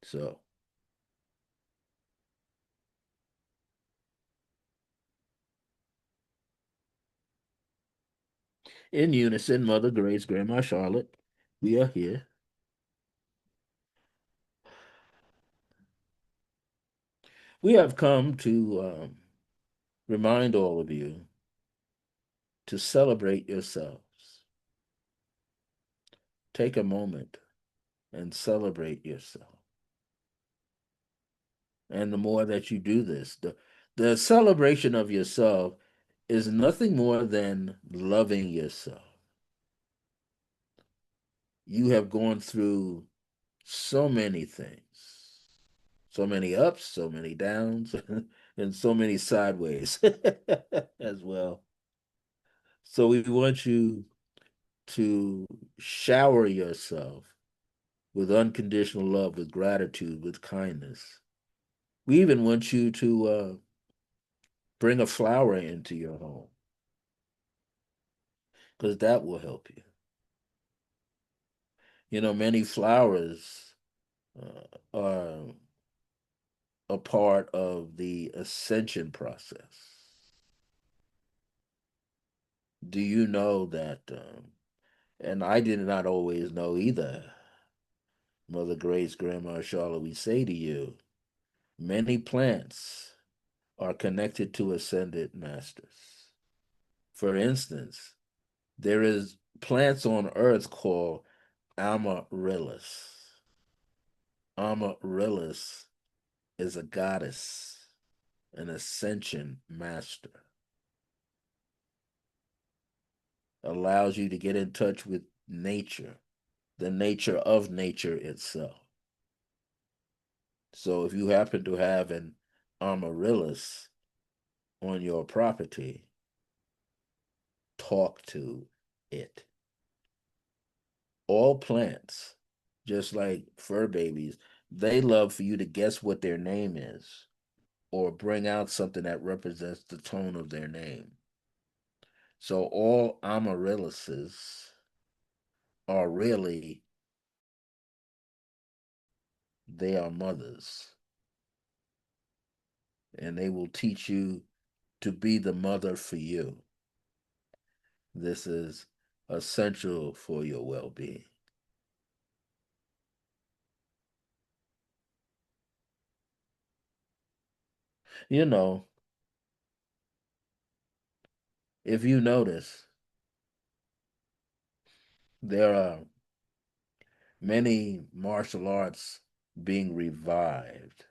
So, in unison, Mother Grace, Grandma Charlotte, we are here. We have come to remind all of you to celebrate yourselves. Take a moment and celebrate yourself. And the more that you do this, the celebration of yourself is nothing more than loving yourself. You have gone through so many things, so many ups, so many downs, and so many sideways as well. So we want you to shower yourself with unconditional love, with gratitude, with kindness. We even want you to bring a flower into your home because that will help you. You know, many flowers are a part of the ascension process. Do you know that? And I did not always know either. Mother Grace, Grandma Charlotte, we say to you, many plants are connected to ascended masters. For instance, there is plants on earth called amaryllis. Amaryllis is a goddess, an ascension master, allows you to get in touch with nature. the nature of nature itself. So if you happen to have an amaryllis on your property, talk to it. All plants, just like fur babies, they love for you to guess what their name is or bring out something that represents the tone of their name. So all amaryllises are really, they are mothers, and they will teach you to be the mother for you. This is essential for your well being. You know, if you notice, there are many martial arts being revived.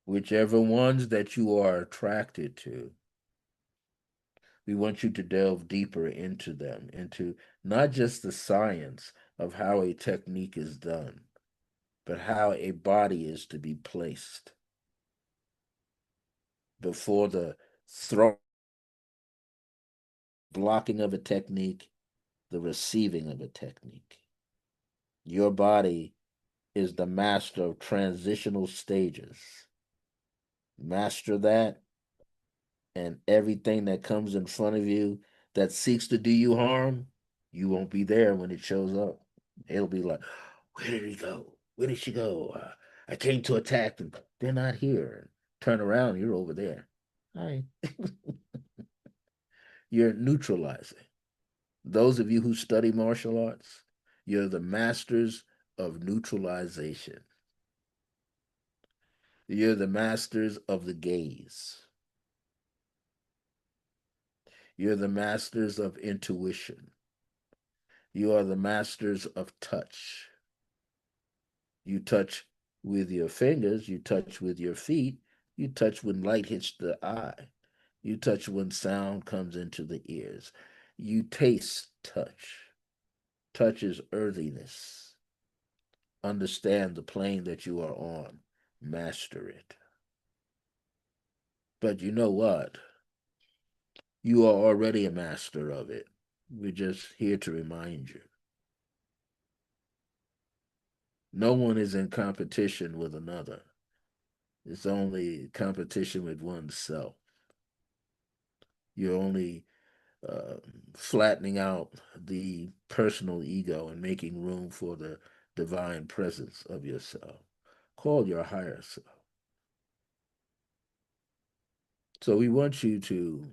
Whichever ones that you are attracted to, we want you to delve deeper into them, into not just the science of how a technique is done, but how a body is to be placed before the throw blocking of a technique, the receiving of a technique. Your body is the master of transitional stages. Master that, and everything that comes in front of you that seeks to do you harm, you won't be there when it shows up. It'll be like, where did he go? Where did she go? I came to attack them. They're not here. Turn around, you're over there. Hi. You're neutralizing. Those of you who study martial arts, you're the masters of neutralization. You're the masters of the gaze. You're the masters of intuition. You are the masters of touch. You touch with your fingers, you touch with your feet, you touch when light hits the eye, you touch when sound comes into the ears. You taste touch. Touch is earthiness. Understand the plane that you are on. Master it. But you know what? You are already a master of it. We're just here to remind you. No one is in competition with another. It's only competition with oneself. You're only uh, flattening out the personal ego and making room for the divine presence of yourself. Call your higher self. So we want you to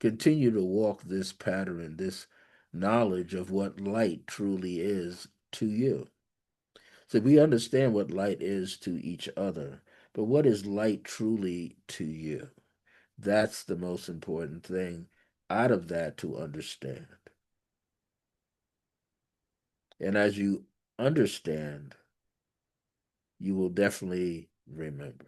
continue to walk this pattern, this knowledge of what light truly is to you. So we understand what light is to each other, but what is light truly to you? That's the most important thing out of that to understand. And as you understand, you will definitely remember.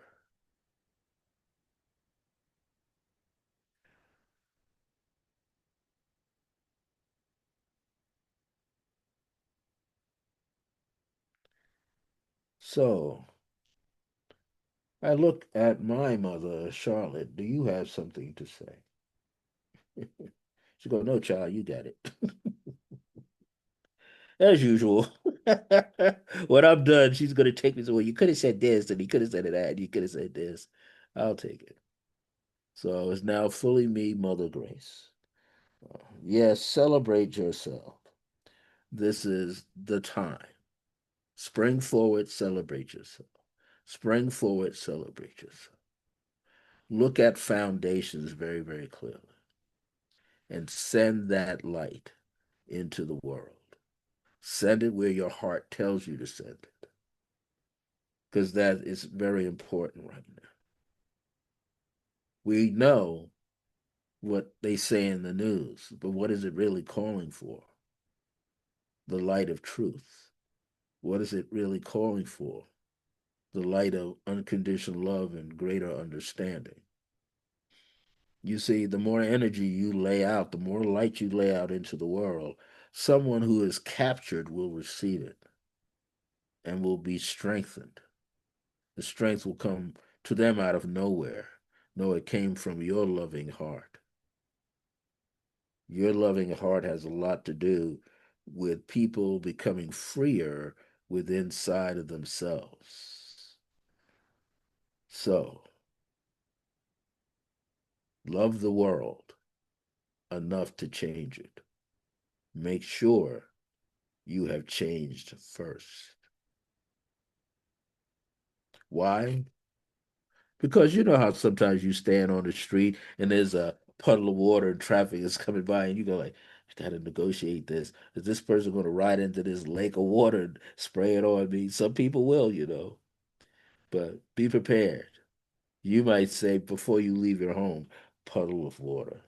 So I look at my mother, Charlotte. Do you have something to say? She goes, no, child, you got it. As usual. When I'm done, she's going to take me to, well, you could have said this, and you could have said that, and you could have said this. I'll take it. So it's now fully me, Mother Grace. Yes, celebrate yourself. This is the time. Spring forward, celebrate yourself. Spring forward, celebrate yourself. Look at foundations very, very clearly and send that light into the world. Send it where your heart tells you to send it, because that is very important right now. We know what they say in the news, but what is it really calling for? The light of truth. What is it really calling for? The light of unconditional love and greater understanding. You see, the more energy you lay out, the more light you lay out into the world, someone who is captured will receive it and will be strengthened. The strength will come to them out of nowhere. No, it came from your loving heart. Your loving heart has a lot to do with people becoming freer within inside of themselves. So, love the world enough to change it. Make sure you have changed first. Why? Because you know how sometimes you stand on the street and there's a puddle of water and traffic is coming by and you go like, I gotta negotiate this. Is this person gonna ride into this lake of water and spray it on me? Some people will, but be prepared. You might say before you leave your home, puddle of water.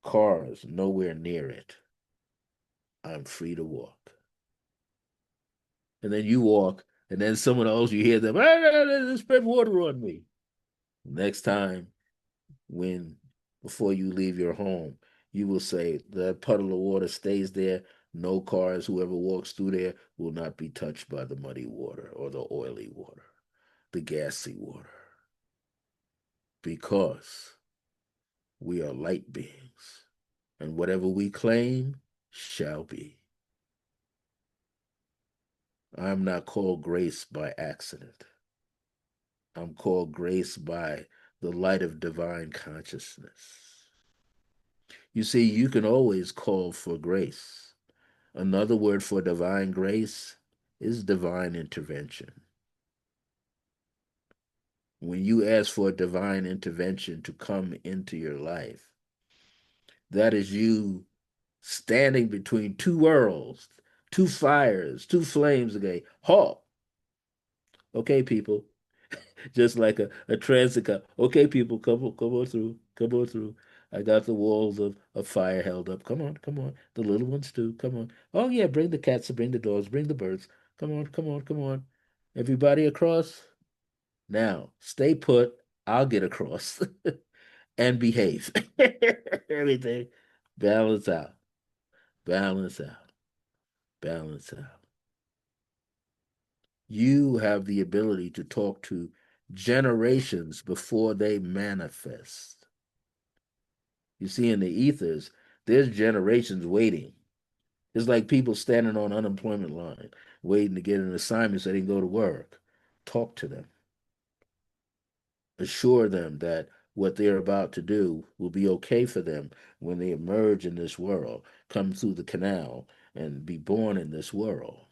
Cars nowhere near it. I'm free to walk. And then you walk, and then someone else, you hear them, spread water on me. Next time, when before you leave your home, you will say that puddle of water stays there. No cars, whoever walks through there will not be touched by the muddy water or the oily water, the gassy water, because we are light beings, and whatever we claim shall be. I am not called grace by accident. I'm called grace by the light of divine consciousness. You see, you can always call for grace. Another word for divine grace is divine intervention. When you ask for divine intervention to come into your life, that is you standing between two worlds, two fires, two flames again. Halt. Okay, people. Just like a transit car. Okay, people, come on through. Come on through. I got the walls of fire held up. Come on, come on. The little ones too. Come on. Oh yeah, bring the cats, bring the dogs, bring the birds. Come on, come on, come on. Everybody across. Now, stay put. I'll get across and behave. Everything. Balance out. Balance out. Balance out. You have the ability to talk to generations before they manifest. You see, in the ethers, there's generations waiting. It's like people standing on unemployment line, waiting to get an assignment so they can go to work. Talk to them. Assure them that what they're about to do will be okay for them when they emerge in this world, come through the canal, and be born in this world.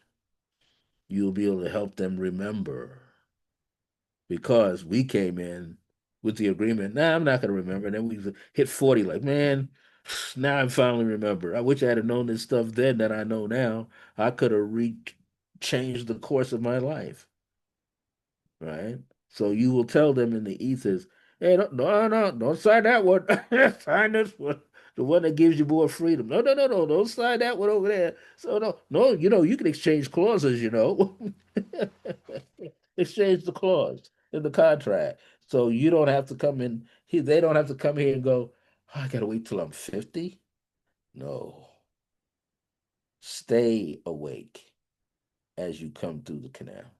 You'll be able to help them remember because we came in with the agreement. Nah, I'm not going to remember. And then we hit 40, like, man, now I finally remember. I wish I had known this stuff then that I know now. I could have changed the course of my life, right? So you will tell them in the ethers, hey, no, don't sign that one. Sign this one. The one that gives you more freedom. No, don't sign that one over there. So no, you can exchange clauses. Exchange the clause in the contract. So you don't have to come in here, they don't have to come here and go, oh, I gotta wait till I'm 50. No. Stay awake as you come through the canal.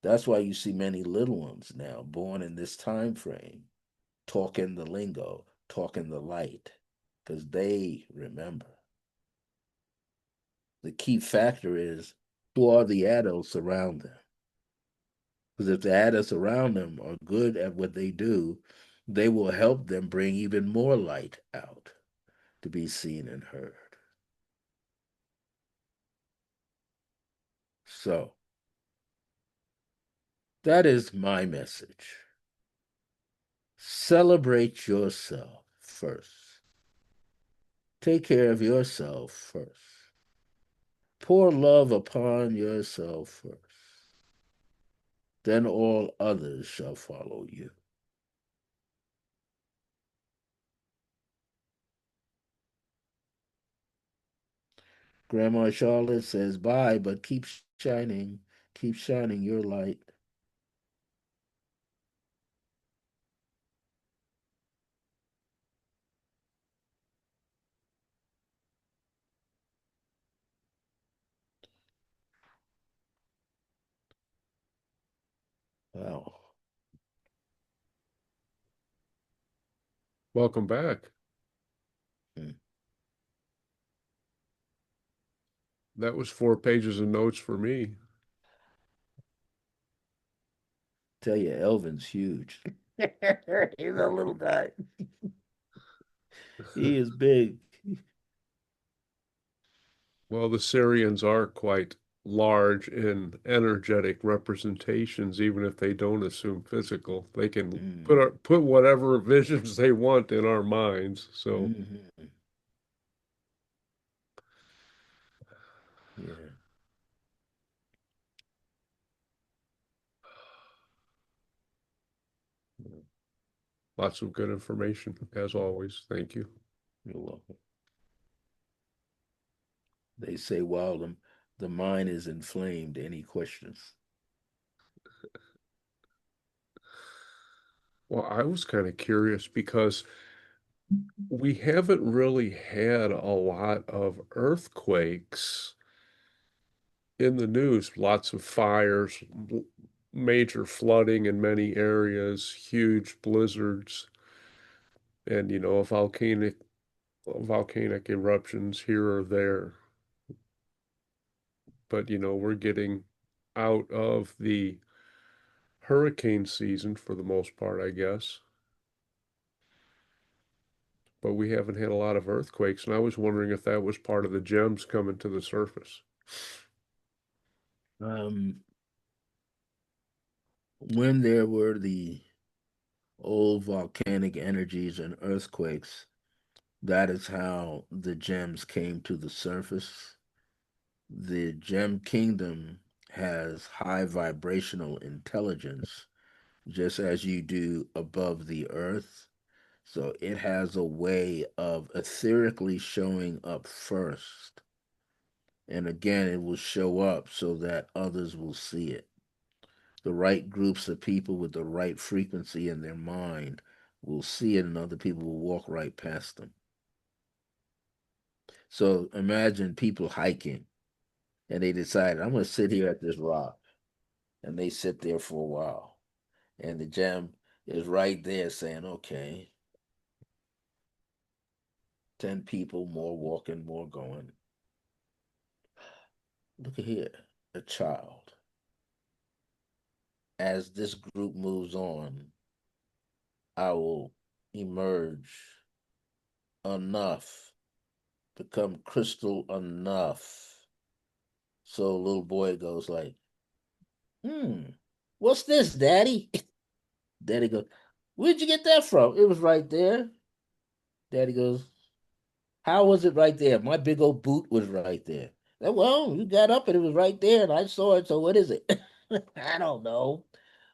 That's why you see many little ones now born in this time frame, talking the lingo, talking the light, because they remember. The key factor is who are the adults around them? Because if the adults around them are good at what they do, they will help them bring even more light out to be seen and heard. So that is my message. Celebrate yourself first. Take care of yourself first. Pour love upon yourself first. Then all others shall follow you. Grandma Charlotte says bye, but keep shining your light. Wow. Welcome back. Hmm. That was 4 pages of notes for me. Tell you, Elvin's huge. He's a little guy. He is big. Well, the Syrians are quite large in energetic representations, even if they don't assume physical. They can Mm. put whatever visions they want in our minds. So, Hmm. Yeah. lots of good information, as always. Thank you. You're welcome. They say while the mind is inflamed, any questions? Well, I was kind of curious because we haven't really had a lot of earthquakes in the news, lots of fires, major flooding in many areas, huge blizzards, and volcanic eruptions here or there. But we're getting out of the hurricane season for the most part, I guess. But we haven't had a lot of earthquakes, and I was wondering if that was part of the gems coming to the surface. Um, when there were the old volcanic energies and earthquakes, that is how the gems came to the surface. The gem kingdom has high vibrational intelligence, just as you do above the earth. So it has a way of etherically showing up first. And again, it will show up so that others will see it. The right groups of people with the right frequency in their mind will see it, and other people will walk right past them. So imagine people hiking and they decide, I'm going to sit here at this rock. And they sit there for a while. And the gem is right there saying, okay, 10 people, more walking, more going. Look at here, a child. As this group moves on, I will emerge enough, become crystal enough. So little boy goes like, hmm, what's this, Daddy? Daddy goes, where'd you get that from? It was right there. Daddy goes, how was it right there? My big old boot was right there. Well, you got up and it was right there, and I saw it. So what is it? I don't know.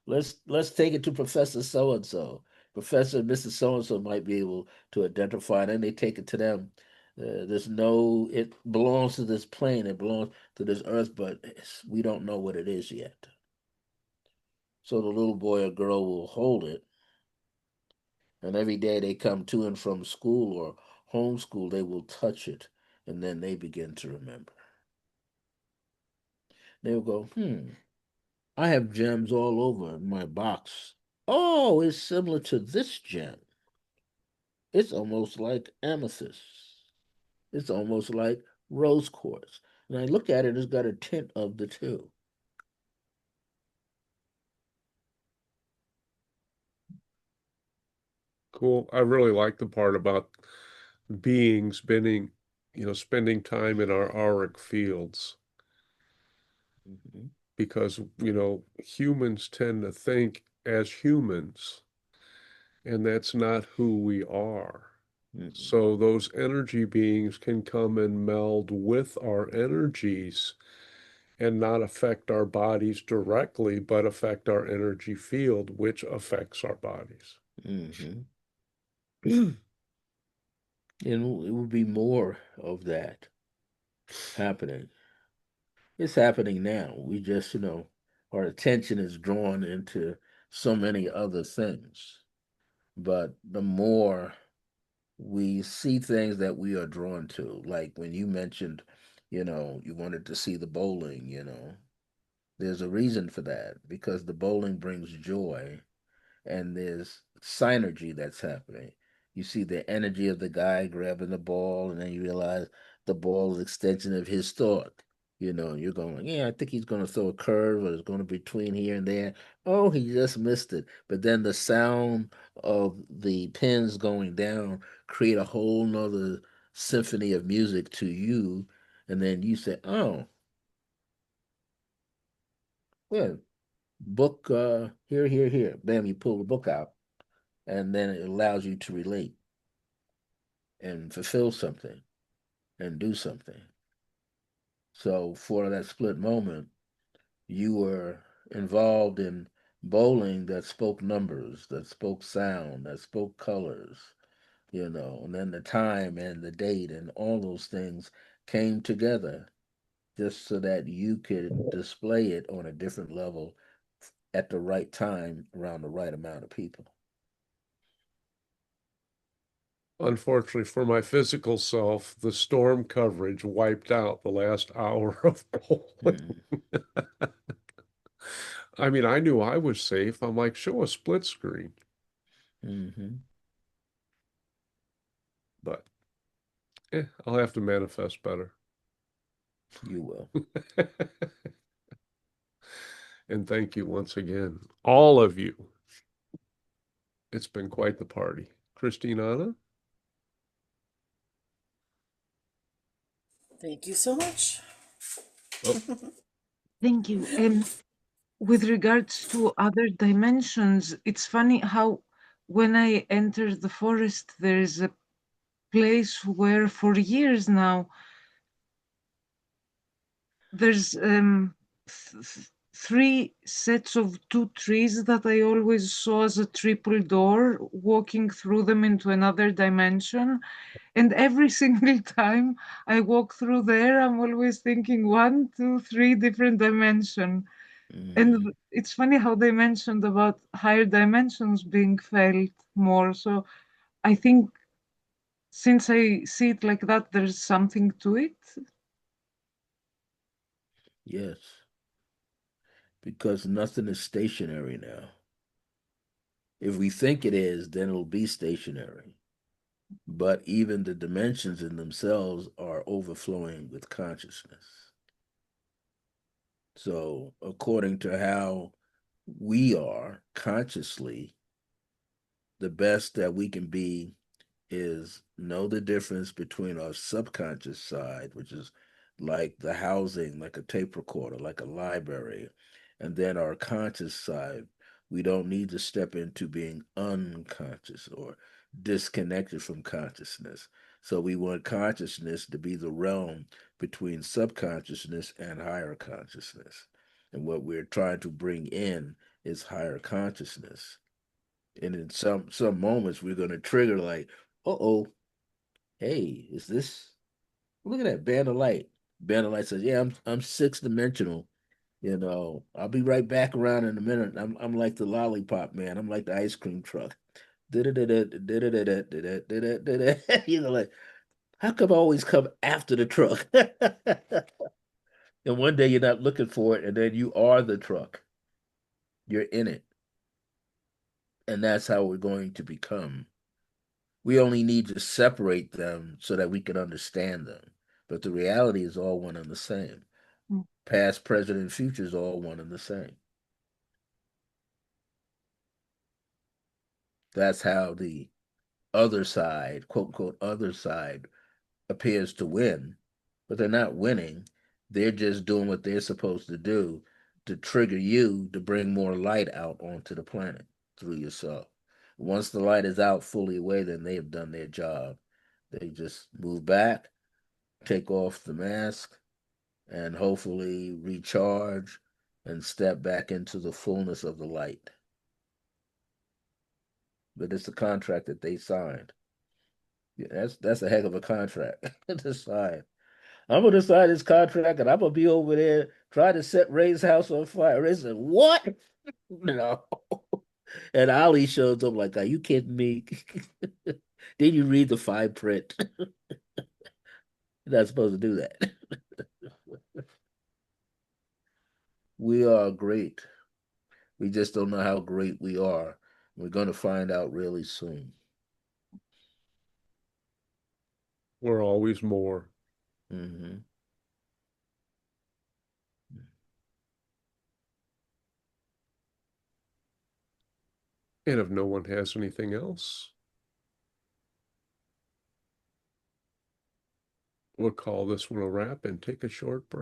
Let's take it to Professor So and So. Professor and Mrs. So and So might be able to identify it, and they take it to them. There's no. It belongs to this plane. It belongs to this earth, but we don't know what it is yet. So the little boy or girl will hold it, and every day they come to and from school or homeschool, they will touch it, and then they begin to remember. They'll go, I have gems all over my box. Oh, it's similar to this gem. It's almost like amethyst. It's almost like rose quartz. And I look at it, it's got a tint of the two. Cool. I really like the part about beings spending time in our auric fields Mhm. because, humans tend to think as humans, and that's not who we are. Mhm. So those energy beings can come and meld with our energies and not affect our bodies directly, but affect our energy field, which affects our bodies. Mhm. And it will be more of that happening. It's happening now. We just, our attention is drawn into so many other things. But the more we see things that we are drawn to, like when you mentioned, you wanted to see the bowling. There's a reason for that because the bowling brings joy and there's synergy that's happening. You see the energy of the guy grabbing the ball, and then you realize the ball is an extension of his thought. You know, you're going, yeah, I think he's going to throw a curve or it's going to be between here and there. Oh, he just missed it. But then the sound of the pins going down create a whole nother symphony of music to you. And then you say, oh, yeah, book here, here, here. Bam, you pull the book out. And then it allows you to relate and fulfill something and do something. So for that split moment, you were involved in bowling that spoke numbers, that spoke sound, that spoke colors, you know, and then the time and the date and all those things came together just so that you could display it on a different level at the right time around the right amount of people. Unfortunately for my physical self, the storm coverage wiped out the last hour of bowling. Mm-hmm. I mean, I knew I was safe. I'm like, show a split screen. Mm-hmm. But I'll have to manifest better. You will. And thank you once again, all of you. It's been quite the party. Christina? Thank you so much. Oh, Thank you. With regards to other dimensions, it's funny how when I enter the forest, there is a place where for years now there's three sets of two trees that I always saw as a triple door, walking through them into another dimension. And every single time I walk through there, I'm always thinking one, two, three different dimension. Mm-hmm. And it's funny how they mentioned about higher dimensions being felt more. So I think since I see it like that, there's something to it. Yes, because nothing is stationary now. If we think it is, then it'll be stationary. But even the dimensions in themselves are overflowing with consciousness. So, according to how we are consciously, the best that we can be is know the difference between our subconscious side, which is like the housing, like a tape recorder, like a library, and then our conscious side. We don't need to step into being unconscious or disconnected from consciousness. So we want consciousness to be the realm between subconsciousness and higher consciousness. And what we're trying to bring in is higher consciousness. And in some moments we're gonna trigger like, oh, hey, is this? Look at that band of light. Band of light says, yeah, I'm six dimensional. You know, I'll be right back around in a minute. I'm like the lollipop man. I'm like the ice cream truck. You know, like how come I always come after the truck? And one day you're not looking for it, and then you are the truck. You're in it, and that's how we're going to become. We only need to separate them so that we can understand them. But the reality is all one and the same. Mm. Past, present, and future is all one and the same. That's how the other side, quote unquote, other side appears to win, but they're not winning. They're just doing what they're supposed to do to trigger you to bring more light out onto the planet through yourself. Once the light is out fully away, then they have done their job. They just move back, take off the mask, and hopefully recharge and step back into the fullness of the light. But it's a contract that they signed. Yeah, that's a heck of a contract to sign. I'm gonna sign this contract and I'm gonna be over there trying to set Ray's house on fire. Ray said, "What?" No. And Ali shows up like, "Are you kidding me?" Then you read the fine print. You're not supposed to do that. We are great. We just don't know how great we are. We're going to find out really soon. We're always more. Mm-hmm. And if no one has anything else, we'll call this one a wrap and take a short break.